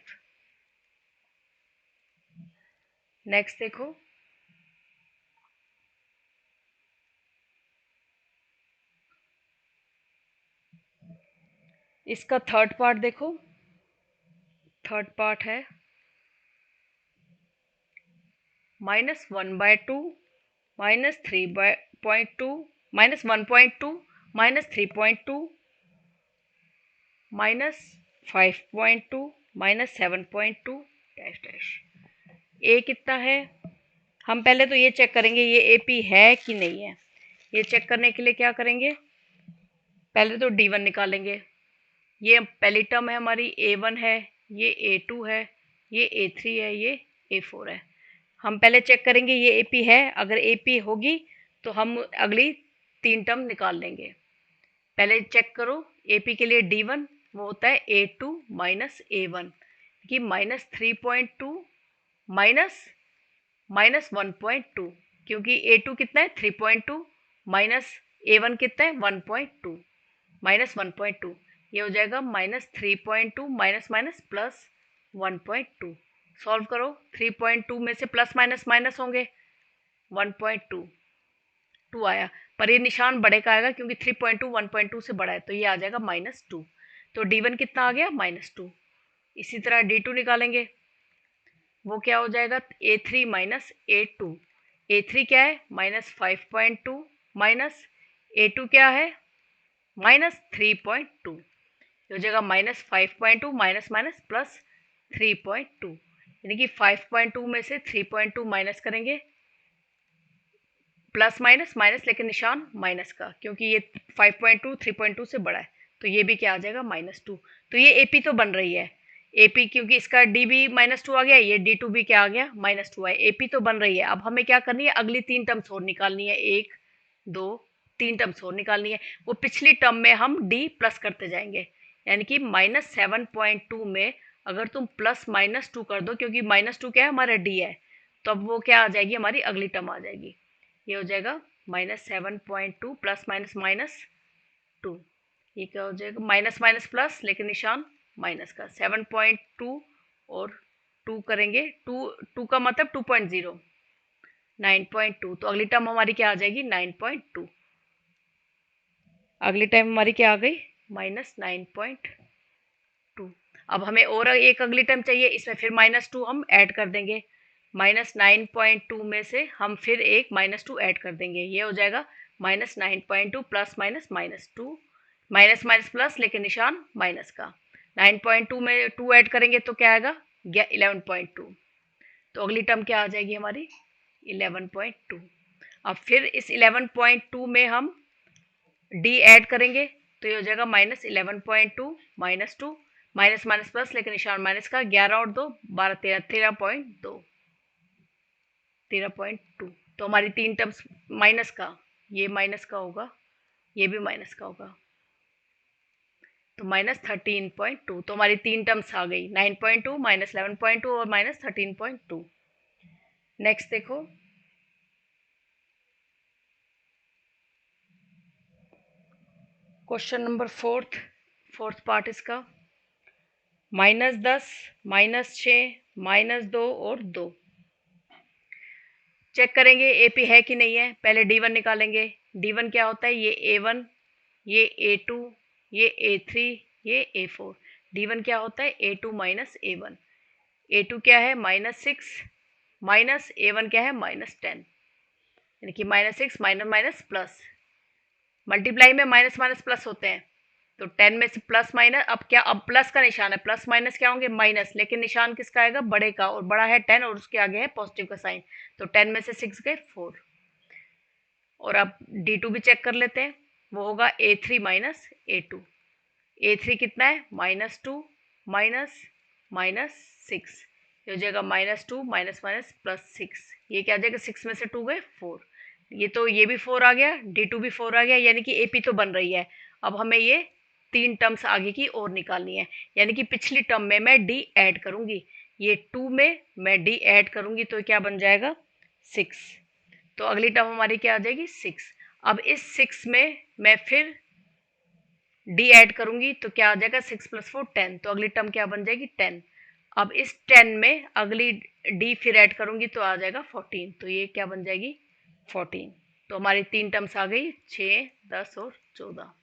नेक्स्ट देखो, इसका थर्ड पार्ट देखो, थर्ड पार्ट है -1/2 -3.2 -1.2 -3.2 -5.2 -7.2 डैश डैश। ए कितना है, हम पहले तो ये चेक करेंगे ये एपी है कि नहीं है। ये चेक करने के लिए क्या करेंगे, पहले तो D1 निकालेंगे, ये पहली टर्म है हमारी A1 है, ये A2 है, ये A3 है, ये A4 है। हम पहले चेक करेंगे ये AP है, अगर AP होगी तो हम अगली 3 टर्म निकाल लेंगे। पहले चेक करो AP के लिए D1 वो होता है A2 माइनस A1 कि -3.2 माइनस 1.2, क्योंकि A2 कितना है 3.2 माइनस A1 कितना है 1.2 -1.2, ये हो जाएगा -3.2 माइनस माइनस प्लस 1.2। सॉल्व करो, 3.2 में से प्लस माइनस माइनस होंगे, 1.2 2 आया, पर ये निशान बड़े का आएगा क्योंकि 3.2 1.2 से बड़ा है, तो ये आ जाएगा -2, तो D1 कितना आ गया -2। इसी तरह D2 निकालेंगे, वो क्या हो जाएगा A3 माइनस A2, A3 क्या है -5.2 माइनस A2 क्या है -3.2, हो जाएगा -5.2 माइनस माइनस प्लस 3.2, यानी कि 5.2 में से 3.2 माइनस करेंगे, प्लस माइनस माइनस लेकिन निशान माइनस का, क्योंकि ये 5.2 3.2 से बड़ा है, तो ये भी क्या आ जाएगा -2। तो ये एपी तो बन रही है, एपी क्योंकि इसका डी भी -2 आ गया, ये D2 भी क्या आ गया -2 है, एपी तो बन रही है। अब हमें क्या करनी है, अगली 3 टर्म्स और निकालनी है, 1 2 3 टर्म्स और निकालनी है, वो पिछली टर्म में हम डी प्लस करते जाएंगे, यानी कि -7.2 में अगर तुम +-2 कर दो, क्योंकि -2 क्या है हमारा डी है, तो अब वो क्या आ जाएगी हमारी अगली टर्म आ जाएगी, ये हो जाएगा -7.2 प्लस माइनस -2, ये क्या हो जाएगा माइनस माइनस प्लस लेकिन निशान माइनस का, 7.2 और 2 करेंगे, 2 का मतलब 2.0 9.2, तो अगली टर्म हमारी क्या आ जाएगी 9.2, अगली टर्म हमारी क्या आ गई -9.2। अब हमें और एक अगली टर्म चाहिए, इसमें फिर -2 हम ऐड कर देंगे, -9.2 में से हम फिर एक -2 ऐड कर देंगे, ये हो जाएगा -9.2 plus minus -2 minus minus plus लेकिन निशान माइनस का, 9.2 में 2 ऐड करेंगे तो क्या आएगा 11.2, तो अगली टर्म क्या आ जाएगी हमारी 11.2। अब फिर इस 11.2 में हम डी ऐड करेंगे, तो ये हो जाएगा -11.2 -2 माइनस माइनस प्लस लेकिन निशान माइनस का, 11 और 2 12 13 13.2 13.2, तो हमारी 3 टर्म्स माइनस का, ये माइनस का होगा, ये भी माइनस का होगा, तो -13.2, तो हमारी 3 टर्म्स आ गई 9.2 -11.2 और -13.2। नेक्स्ट देखो, क्वेश्चन नंबर फोर्थ पार्ट इसका, -10 -6 -2 और 2 चेक करेंगे एपी है कि नहीं है। पहले D1 निकालेंगे, D1 क्या होता है, ये A1 ये A2, ये A3, ये A4। D1 क्या होता है? A2 minus A1। A2 क्या है? -6 माइनस A1 क्या है? -10, यानी कि -6 माइनस माइनस प्लस। मल्टीप्लाई में माइनस माइनस प्लस होते हैं, तो 10 में से प्लस माइनस, अब क्या, अब प्लस का निशान है, प्लस माइनस क्या होंगे? माइनस, लेकिन निशान किसका आएगा? बड़े का, और बड़ा है 10 और उसके आगे है पॉजिटिव का साइन, तो 10 में से 6 गए 4। और अब D2 भी चेक कर लेते हैं, वो होगा A3 माइनस A2। A3 कितना है? -2 माइनस माइनस 6, ये हो जाएगा -2 माइनस माइनस +6। ये क्या आ जाएगा? 6 में से 2 गए 4, ये तो ये भी 4 आ गया, D2 भी 4 आ गया, यानी कि AP तो बन रही है। अब हमें ये 3 टर्म्स आगे की और निकालनी है, यानी कि पिछली टर्म में मैं D ऐड करूंगी, ये 2 में मैं D ऐड करूंगी तो क्या बन जाएगा? 6। तो अगली टर्म हमारी क्या आ जाएगी? 6। अब इस 6 में मैं फिर डी ऐड करूंगी तो क्या आ जाएगा? 6 + 4 10, तो अगली टर्म क्या बन जाएगी? 10। अब इस 10 में अगली डी फिर ऐड करूंगी तो आ जाएगा 14, तो ये क्या बन जाएगी? 14। तो हमारी 3 टर्म्स आ गई, 6, 10 और 14।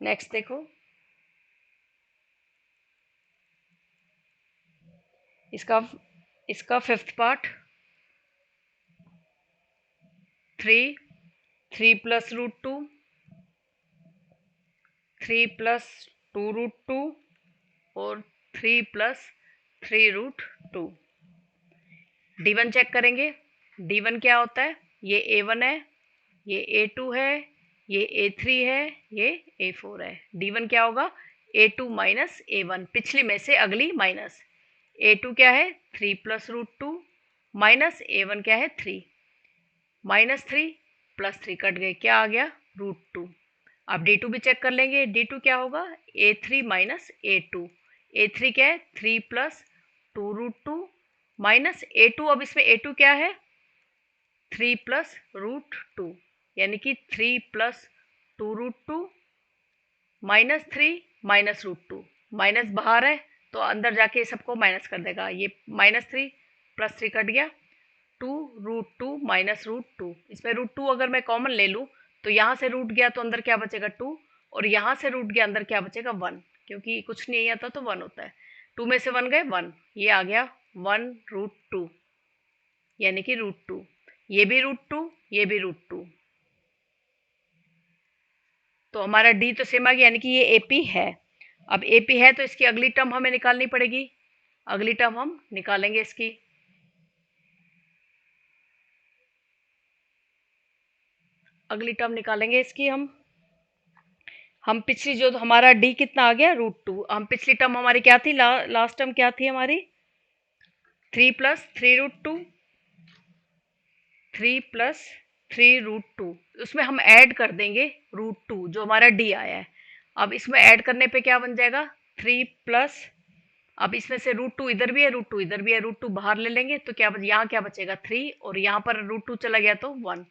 नेक्स्ट देखो, इसका इसका फिफ्थ पार्ट, 3, 3 + √2, 3 + 2√2 और 3 + 3√2। D1 चेक करेंगे। D1 क्या होता है? ये A1 है, ये A2 है, ये A3 है, ये A4 है। D1 क्या होगा? A2 माइनस A1, पिछली में से अगली माइनस। A2 क्या है? 3 + √2 माइनस A1 क्या है? 3, -3 + 3 कट गए, क्या आ गया? √2। अब D2 भी चेक कर लेंगे। D2 क्या होगा? A3 minus A2। A3 क्या है? 3 + 2√2 माइनस A2, अब इसमें A2 क्या है? 3 + √2, यानी कि 3 + 2√2 -3 -√2। माइनस बाहर है तो अंदर जाके सबको माइनस कर देगा, ये -3 + 3 कट गया, 2√2 -√2। इसमें √2 अगर मैं कॉमन ले लूँ तो यहाँ से रूट गया तो अंदर क्या बचेगा? 2, और यहाँ से रूट गया अंदर क्या बचेगा? 1, क्योंकि कुछ नहीं आता तो 1 होता है। 2 में से 1 गए 1, ये आ गया 1√2, यानी कि √2। ये भी √2, ये भी √2, तो हमारा डी तो सेम आ गया, यानी कि ये एपी है। अब एपी है तो इसकी अगली टर्म हमें निकालनी पड़ेगी। अगली टर्म हम निकालेंगे इसकी। अगली टर्म निकालेंगे इसकी हम पिछली जो हमारा डी कितना आ गया? √2। हम पिछली टर्म हमारी क्या थी? लास्ट टर्म क्या थी हमारी? 3 + 3√2, 3 + 3√2, उसमें हम ऐड कर देंगे √2 जो हमारा डी आया है। अब इसमें ऐड करने पे क्या बन जाएगा? 3 प्लस, अब इसमें से √2 इधर भी है, √2 इधर भी है, √2 बाहर ले लेंगे तो क्या यहाँ क्या बचेगा? 3, और यहाँ पर √2 चला गया तो 1,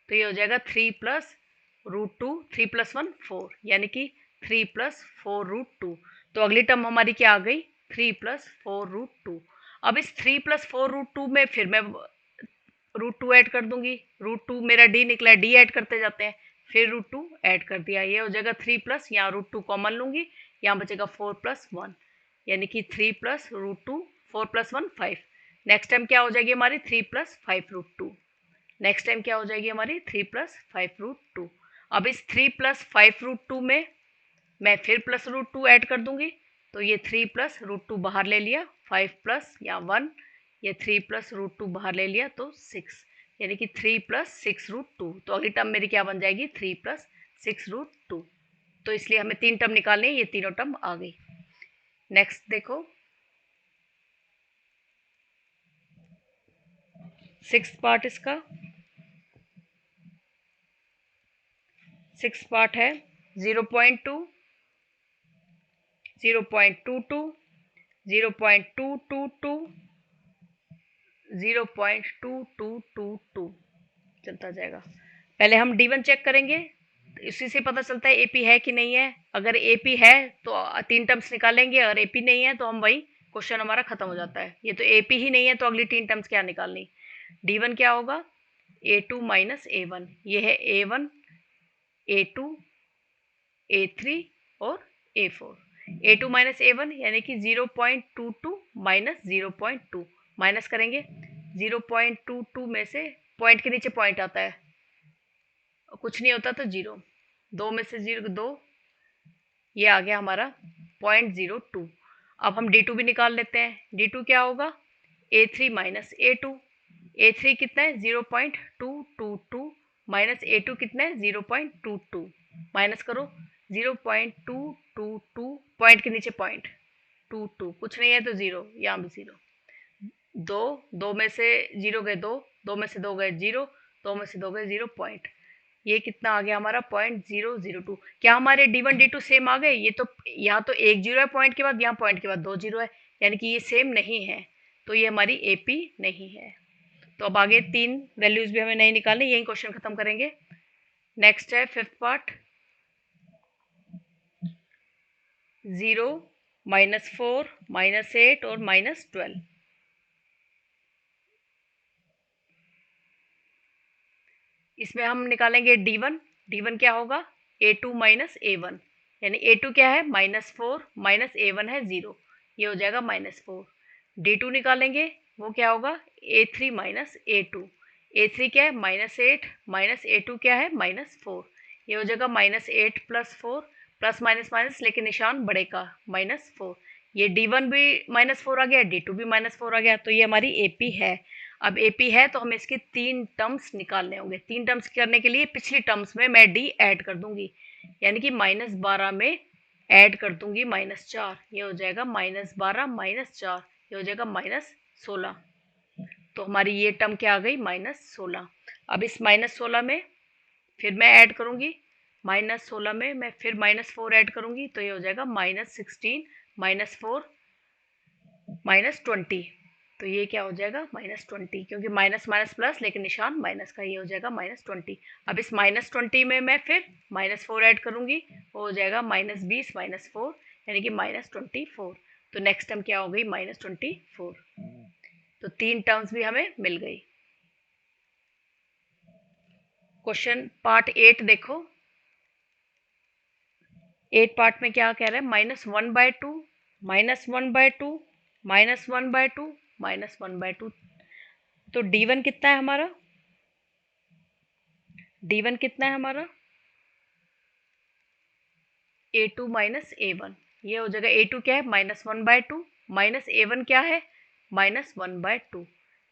तो ये हो जाएगा 3 + √2, 3 + 1 4, यानी कि 3 + 4√2। तो अगली टर्म हमारी क्या आ गई? 3 + 4√2। अब इस 3 + 4√2 में फिर मैं √2 ऐड कर दूंगी। √2 मेरा डी निकला है, डी ऐड करते जाते हैं, फिर √2 ऐड कर दिया, ये हो जाएगा 3 +, यहाँ √2 कॉमन लूंगी, यहाँ बचेगा 4 + 1, यानी कि 3 + √2, 4 + 1 5। नेक्स्ट टाइम क्या हो जाएगी हमारी? 3 + 5√2। नेक्स्ट टाइम क्या हो जाएगी हमारी? 3 + 5√2। अब इस 3 + 5√2 में मैं फिर +√2 ऐड कर दूंगी, तो ये 3 + √2 बाहर ले लिया, 5 + या 1, ये 3 + √2 बाहर ले लिया तो 6, यानी कि 3 + 6√2। तो अगली टर्म मेरी क्या बन जाएगी? 3 + 6√2। तो इसलिए हमें 3 टर्म निकालनी है, ये तीनों टर्म आ गई। नेक्स्ट देखो, सिक्स्थ पार्ट इसका, सिक्स्थ पार्ट है 0.2, 0.22, 0.222, 0.2222 चलता जाएगा। पहले हम D1 चेक करेंगे, इसी से पता चलता है एपी है कि नहीं है। अगर एपी है तो 3 टर्म्स निकालेंगे, अगर एपी नहीं है तो हम वही क्वेश्चन हमारा खत्म हो जाता है। ये तो एपी ही नहीं है तो अगली 3 टर्म्स क्या निकालनी? D1 क्या होगा? A2 - A1, ये है A1, A2, A3 और A4। A2 माइनस A1 यानी कि 0.22 माइनस 0.2 माइनस करेंगे। 0.22 में से पॉइंट के नीचे पॉइंट आता है और कुछ नहीं होता तो 0, 2 में से 0 2, ये आ गया हमारा 0.02। अब हम D2 भी निकाल लेते हैं। D2 क्या होगा? A3 minus A2। A3 कितना है? 0.222 माइनस A2 कितना है? 0.22 माइनस करो। 0.222 पॉइंट के नीचे पॉइंट 22 कुछ नहीं है तो 0, यहाँ भी 0। 2, 2 में से 0 गए 2, 2 में से 2 गए 0, 2 में से 2 गए 0 पॉइंट। ये कितना आ गया हमारा? 0.002। क्या हमारे D1 D2 सेम आ गए? ये तो यहाँ तो एक जीरो है पॉइंट के बाद, यहाँ पॉइंट के बाद 2 जीरो है, यानी कि ये सेम नहीं है, तो ये हमारी AP नहीं है। तो अब आगे 3 वैल्यूज भी हमें नहीं निकालनी, यही क्वेश्चन खत्म करेंगे। नेक्स्ट है 5th पार्ट। 0, -4, -8 और -12। इसमें हम निकालेंगे D1। D1 क्या होगा? A2 माइनस A1, यानी A2 क्या है? -4 माइनस A1 है 0, ये हो जाएगा -4। D2 निकालेंगे, वो क्या होगा? A3 minus A2। A3 क्या है? -8 माइनस A2 क्या है? -4, ये हो जाएगा -8 + 4, प्लस माइनस माइनस लेकिन निशान बड़े का, -4। ये D1 भी -4 आ गया, D2 भी -4 आ गया, तो ये हमारी AP है। अब AP है तो हमें इसके 3 टर्म्स निकालने होंगे। 3 टर्म्स करने के लिए पिछली टर्म्स में मैं D ऐड कर दूंगी, यानी कि -12 में ऐड कर दूंगी -4, ये हो जाएगा -12 -4, ये हो जाएगा -16। तो हमारी ये टर्म क्या आ गई? -16। अब इस -16 में फिर मैं ऐड करूंगी, -16 में मैं फिर -4 ऐड करूंगी, तो ये हो जाएगा -16 -4 -20। तो ये क्या हो जाएगा? -20, क्योंकि माइनस माइनस प्लस लेकिन निशान माइनस का, ये हो जाएगा -20। अब इस -20 में मैं फिर -4 ऐड करूंगी, वो हो जाएगा -20 -4, यानी कि -24। तो नेक्स्ट टर्म क्या हो गई? -24। तो 3 टर्म्स भी हमें मिल गई। क्वेश्चन पार्ट 8 देखो। 8 पार्ट में क्या कह रहा है? -1/2 -1/2 -1/2 -1/2। तो D1 कितना है हमारा? D1 कितना है हमारा? A2 माइनस A1, ये हो जाएगा। A2 क्या है? -1/2 माइनस A1 क्या है? -1/2,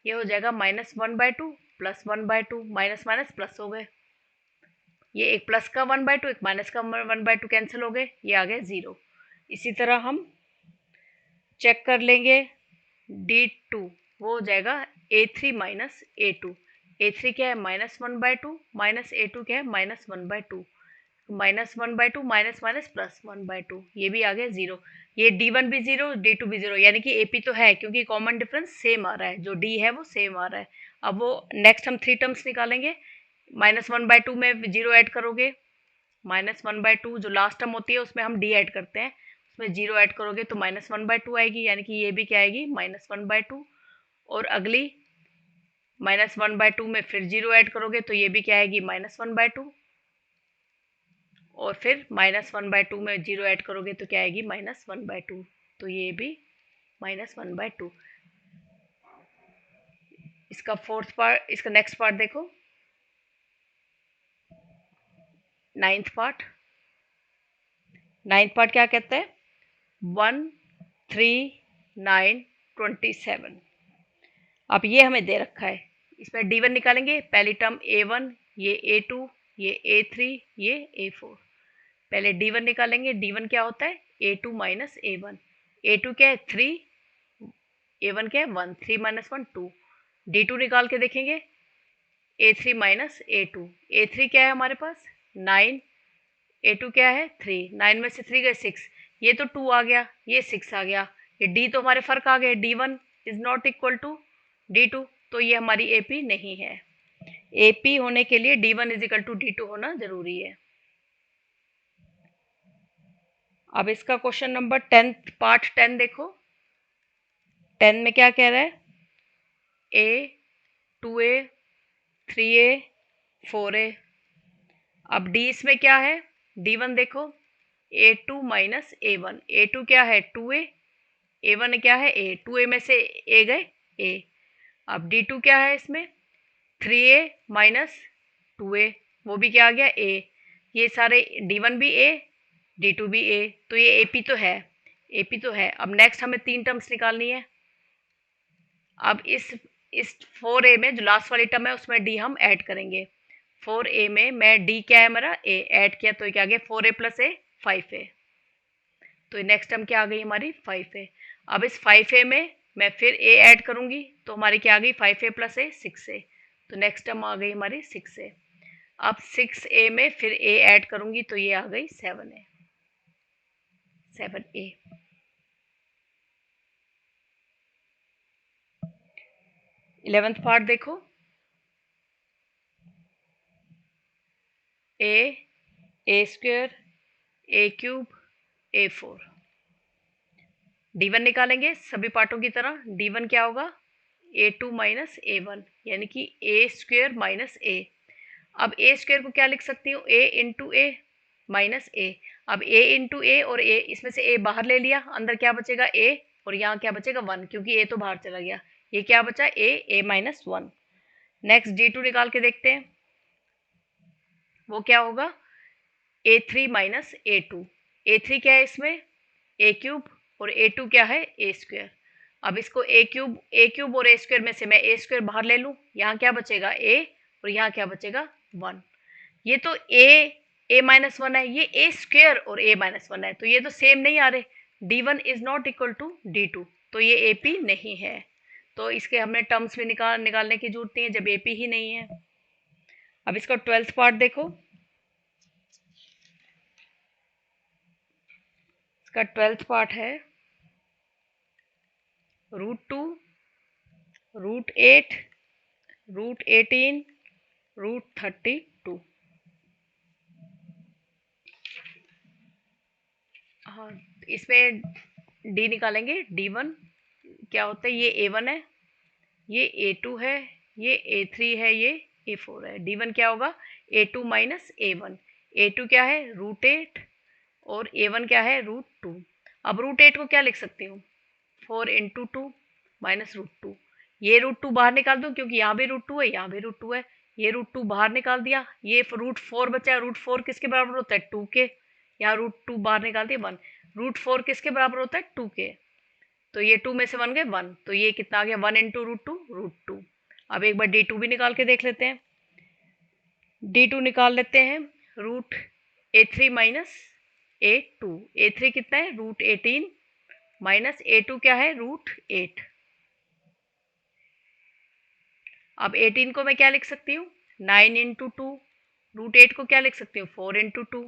ये हो जाएगा -1/2 प्लस 1/2, माइनस माइनस प्लस हो गए, ये एक प्लस का 1/2 एक माइनस का 1/2 कैंसिल हो गए, ये आ गए 0। इसी तरह हम चेक कर लेंगे D2, वो हो जाएगा A3 माइनस A2। A3 क्या है? -1/2 माइनस A2 क्या है? -1/2, -1/2 माइनस माइनस प्लस 1/2, ये भी आ गया 0। ये D1 भी 0, D2 भी 0, यानी कि AP तो है, क्योंकि कॉमन डिफरेंस सेम आ रहा है, जो D है वो सेम आ रहा है। अब वो नेक्स्ट हम 3 टर्म्स निकालेंगे। -1/2 में 0 ऐड करोगे, -1/2 जो लास्ट टर्म होती है उसमें हम D ऐड करते हैं, उसमें 0 ऐड करोगे तो -1/2 आएगी, यानी कि ये भी क्या आएगी? -1/2। और अगली -1/2 में फिर 0 ऐड करोगे तो ये भी क्या आएगी? -1/2। और फिर -1/2 में 0 ऐड करोगे तो क्या आएगी? -1/2, तो ये भी -1/2। इसका 4th पार्ट, इसका नेक्स्ट पार्ट देखो, 9th पार्ट। 9th पार्ट क्या कहता है? 1, 3, 9, 27। अब ये हमें दे रखा है, इसमें D1 निकालेंगे। पहली टर्म A1, ये A2, ये A3, ये A4। पहले D1 निकालेंगे। D1 क्या होता है? A2 minus A1। A2 क्या है? 3, A1 क्या है? 1, 3 माइनस 1 2। D2 निकाल के देखेंगे, A3 माइनस A2। A3 क्या है हमारे पास? 9, A2 क्या है? 3, 9 में से 3 गए 6, ये तो 2 आ गया, ये 6 आ गया, ये D तो हमारे फर्क आ गए, D1 is not equal to D2, तो ये हमारी AP नहीं है। AP होने के लिए D1 is equal to D2 होना जरूरी है। अब इसका क्वेश्चन नंबर 10th पार्ट 10 देखो। 10 में क्या कह रहा है? A, 2A, 3A, 4A। अब D इसमें क्या है? D1 देखो, A2 माइनस A1। A2 क्या है 2A, A1 क्या है A, 2A में से A गए A। अब D2 क्या है इसमें 3A माइनस 2A, वो भी क्या आ गया A। ये सारे D1 भी A, D2 भी A, तो ये AP तो है, AP तो है। अब नेक्स्ट हमें 3 टर्म्स निकालनी है। अब इस 4A में जो लास्ट वाली टर्म है उसमें D हम ऐड करेंगे। 4A में मैं D क्या है मेरा A ऐड किया, तो क्या आ गया 4A प्लस A 5A। तो नेक्स्ट टर्म क्या आ गई हमारी 5A। अब इस 5A में मैं फिर A ऐड करूंगी, तो हमारी क्या आ गई 5A प्लस A 6A। तो नेक्स्ट टर्म आ गई हमारी 6A। अब 6A में फिर A ऐड करूंगी, तो ये आ गई 7A, 7A। 11th पार्ट देखो, A square A cube A4। D1 निकालेंगे सभी पार्टों की तरह। D1 क्या होगा A2 माइनस A1, यानी कि A स्क्वायर माइनस A। अब A स्क्वायर को क्या लिख सकती हूँ A into A minus A। अब A इंटू A और A, इसमें से A बाहर ले लिया, अंदर क्या बचेगा A, और यहाँ क्या बचेगा 1, क्योंकि A तो बाहर चला गया। ये क्या बचा A माइनस 1। नेक्स्ट D2 निकाल के देखते हैं, वो क्या होगा A3 माइनस A2। A3 क्या है इसमें A क्यूब, और A2 क्या है A स्क्वायर। अब इसको A क्यूब और A स्क्वायर में से मैं A स्क्वायर बाहर ले लूँ, यहाँ क्या बचेगा A, और यहाँ क्या बचेगा 1। ये तो A माइनस 1 है, ये A स्क्वायर और A माइनस 1 है, तो ये तो सेम नहीं आ रहे। D1 is not equal to D2, तो ये AP नहीं है। तो इसके हमने टर्म्स भी निकालने की जरूरत नहीं है जब AP ही नहीं है। अब इसका 12th पार्ट देखो, इसका 12th पार्ट है √2, √8, √18, √32। हाँ, इसमें D निकालेंगे। D1 क्या होता है, ये A1 है, ये A2 है, ये A3 है, ये A4 है। D1 क्या होगा A2 माइनस A1। A2 क्या है √8 और A1 क्या है √2। अब √8 को क्या लिख सकती हूँ 4 इंटू 2 माइनस √2। ये √2 बाहर निकाल दूँ, क्योंकि यहाँ भी √2 है, यहाँ भी √2 है। ये √2 बाहर निकाल दिया, ये √4 बचा है। √4 किसके बराबर होता है 2 के, यहाँ √2 बाहर निकाल दिया 1। √4 किसके बराबर होता है 2 के, तो ये 2 में से 1 गए 1, तो ये कितना आ गया 1 इंटू √2 √2। अब एक बार D2 भी निकाल के देख लेते हैं। D2 निकाल लेते हैं √A3 माइनस A2। A3 कितना है √18 माइनस A2 क्या है √8। अब 18 को मैं क्या लिख सकती हूँ 9 इंटू 2। √8 को क्या लिख सकती हूँ 4 इंटू 2।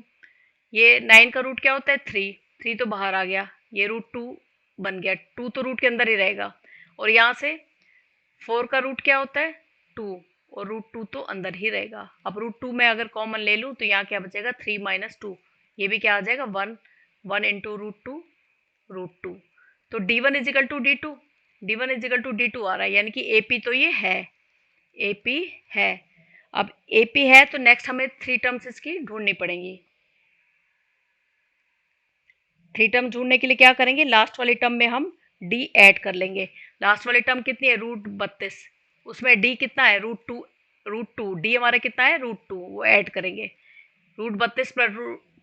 ये 9 का रूट क्या होता है 3, 3 तो बाहर आ गया, ये √2 बन गया, 2 तो रूट के अंदर ही रहेगा। और यहाँ से 4 का रूट क्या होता है 2, और √2 तो अंदर ही रहेगा। अब √2 में अगर कॉमन ले लूँ तो यहाँ क्या बचेगा 3 माइनस 2, ये भी क्या आ जाएगा 1, 1 इंटू √2। तो D1 is equal to D2, D1 is equal to D2 आ रहा है, यानी कि AP तो ये है, AP है। अब AP है तो नेक्स्ट हमें 3 टर्म्स इसकी ढूंढनी पड़ेंगी। 3 टर्म ढूंढने के लिए क्या करेंगे, लास्ट वाली टर्म में हम D ऐड कर लेंगे। लास्ट वाली टर्म कितनी है √32, उसमें D कितना है √2 D हमारा कितना है √2, वो ऐड करेंगे। √32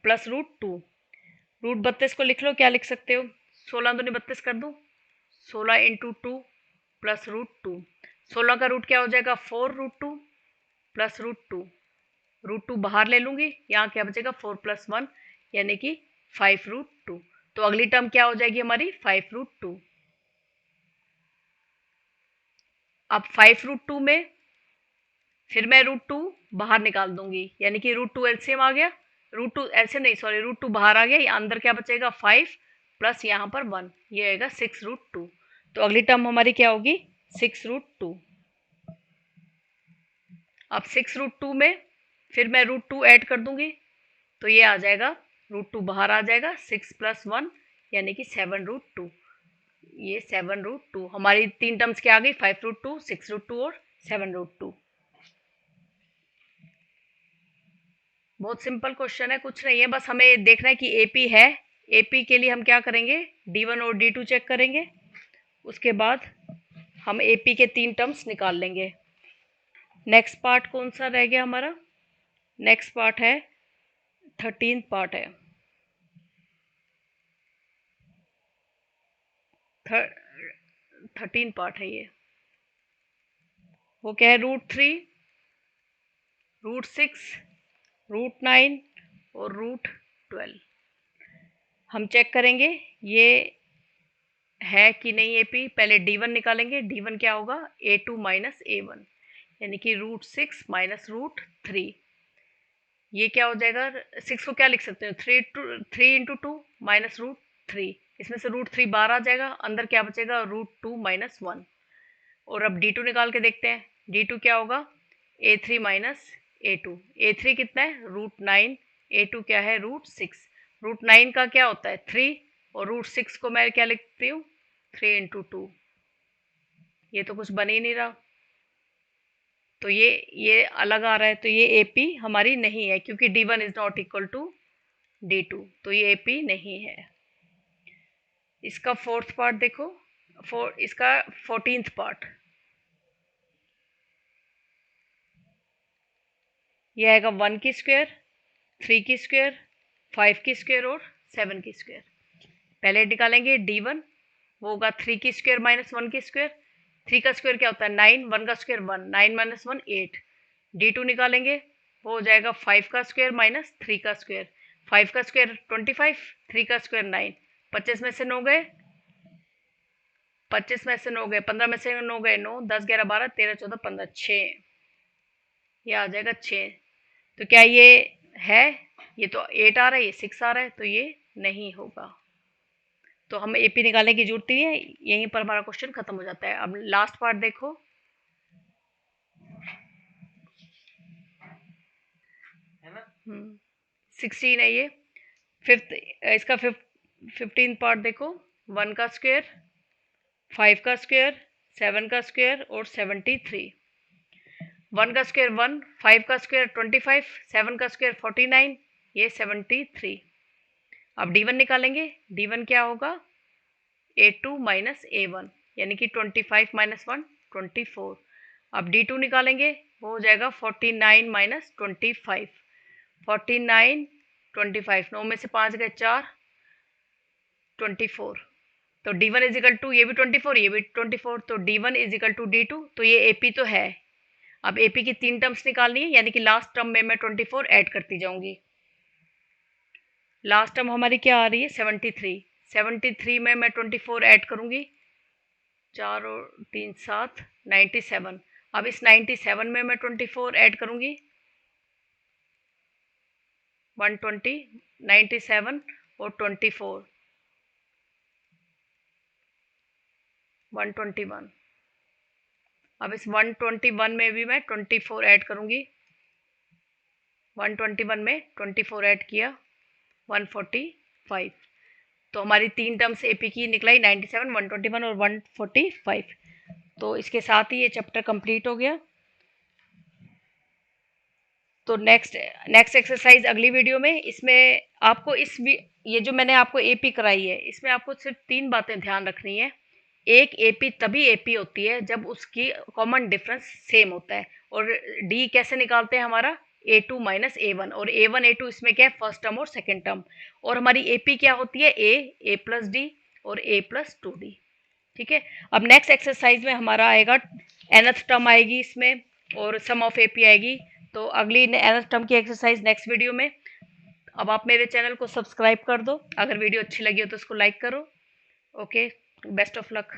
प्लस √2। √32 को लिख लो, क्या लिख सकते हो 16 दूनी 32 कर दूँ, 16 इंटू 2 प्लस √2। 16 का रूट क्या हो जाएगा 4 √2 प्लस √2। √2 बाहर ले लूँगी, यहाँ क्या बचेगा 4 प्लस 1, यानी कि 5 √2। तो अगली टर्म क्या हो जाएगी हमारी 5 √2। अब 5 √2 में फिर मैं √2 बाहर निकाल दूंगी, यानी कि √2 एलसीएम आ गया, √2 एलसीएम नहीं सॉरी √2 बाहर आ गया, ये अंदर क्या बचेगा 5 प्लस यहाँ पर 1, ये आएगा 6 √2। तो अगली टर्म हमारी क्या होगी 6 √2। अब 6 √2 में फिर मैं √2 ऐड कर दूंगी, तो ये आ जाएगा √2 बाहर आ जाएगा, 6 प्लस 1 यानी कि 7 √2। ये 7 √2 हमारी 3 टर्म्स क्या आ गई 5 √2, 6 √2 और 7 √2। बहुत सिंपल क्वेश्चन है, कुछ नहीं है, बस हमें देखना है कि एपी है। एपी के लिए हम क्या करेंगे, डी1 और डी2 चेक करेंगे, उसके बाद हम एपी के 3 टर्म्स निकाल लेंगे। नेक्स्ट पार्ट कौन सा रह गया हमारा, नेक्स्ट पार्ट है 13 पार्ट है, 13 पार्ट है ये। वो क्या है, √3, √6, √9 और √12। हम चेक करेंगे ये है कि नहीं एपी। पहले डी1 निकालेंगे, डी1 क्या होगा, a2 माइनस a1, यानी कि √6 माइनस √3। ये क्या हो जाएगा, 6 को क्या लिख सकते हैं, 3 इंटू 2 माइनस √3, इसमें से √3 बाहर आ जाएगा, अंदर क्या बचेगा, √2 माइनस 1। और अब डी2 निकाल के देखते हैं, डी2 क्या होगा, a3 माइनस a2। a3 कितना है, √9, a2 क्या है, √6। √9 का क्या होता है, 3, और √6 को मैं क्या लिखती हूँ, 3 इंटू 2। ये तो कुछ बन ही नहीं रहा, तो ये अलग आ रहा है, तो ये एपी हमारी नहीं है, क्योंकि डी1 इज नॉट इक्वल टू डी2, तो ये एपी नहीं है। इसका फोर्थ पार्ट देखो, इसका 14th पार्ट, ये आएगा 1 की स्क्वायर, 3 की स्क्वायर, 5 की स्क्वायर और 7 की स्क्वायर। पहले निकालेंगे डी1, वो होगा 3 की स्क्वायर माइनस 1 की स्क्वायर। 3 का स्क्वायर क्या होता है, 9, 1 का स्क्वायर 1, 9 माइनस 1 8। डी2 निकालेंगे, वो हो जाएगा 5 का स्क्वायर माइनस 3 का स्क्वायर। 5 का स्क्वायर 25, 3 का स्क्वायर 9। 25 में से 9 गए, 25 में से 9 गए, 15 में से 9 गए, 9, 10, 11, 12, 13, 14, 15, 6, ये आ जाएगा 6। तो क्या ये है, ये तो 8 आ रहा है, ये 6 आ रहा है, तो ये नहीं होगा। तो हमें एपी निकालने की जरूरत नहीं है, यहीं पर हमारा क्वेश्चन खत्म हो जाता है। अब लास्ट पार्ट देखो, 16 है ये। फिफ्थ, इसका 15 पार्ट देखो, 1 का स्क्वायर, 5 का स्क्वायर, 7 का स्क्वायर और 73। 1 का स्क्वायर 1, 5 का स्क्वायर 25, 7 का स्क्वायर 49, ये 73। अब डी1 निकालेंगे, डी1 क्या होगा, a2 माइनस a1, यानी कि 25 माइनस 1 24। अब डी2 निकालेंगे, वो हो जाएगा 49 माइनस 25, 49 25, 9 में से 5 गए 4, 24। तो डी1 इजिकल टू, ये भी 24, ये भी 24, तो डी1 इजिकल टू डी2, तो ये एपी तो है। अब एपी की 3 टर्म्स निकालनी है, यानी कि लास्ट टर्म में मैं 24 ऐड करती जाऊंगी। लास्ट टर्म हमारी क्या आ रही है, 73। 73 में मैं 24 ऐड करूंगी, 4 और 3 7, 97। अब इस 97 में मैं 24 ऐड करूंगी, 120, 97 और 24, 121। अब इस 121 में भी मैं 24 ऐड करूंगी, 121 में 24 ऐड किया, 145। तो हमारी 3 टर्म्स एपी की निकलाई, 97, 121 और 145। तो इसके साथ ही ये चैप्टर कंप्लीट हो गया। तो नेक्स्ट एक्सरसाइज अगली वीडियो में, इसमें आपको ये जो मैंने आपको एपी कराई है, इसमें आपको सिर्फ 3 बातें ध्यान रखनी है। एक, एपी तभी एपी होती है जब उसकी कॉमन डिफरेंस सेम होता है। और डी कैसे निकालते हैं, हमारा a2 माइनस a1, और a1 a2 इसमें क्या है, फर्स्ट टर्म और सेकेंड टर्म। और हमारी एपी क्या होती है, a प्लस डी और a प्लस 2d। ठीक है। अब नेक्स्ट एक्सरसाइज में हमारा आएगा nth टर्म आएगी इसमें, और सम ऑफ एपी आएगी। तो अगली nth टर्म की एक्सरसाइज नेक्स्ट वीडियो में। अब आप मेरे चैनल को सब्सक्राइब कर दो, अगर वीडियो अच्छी लगी हो तो उसको लाइक करो। Okay, best of luck.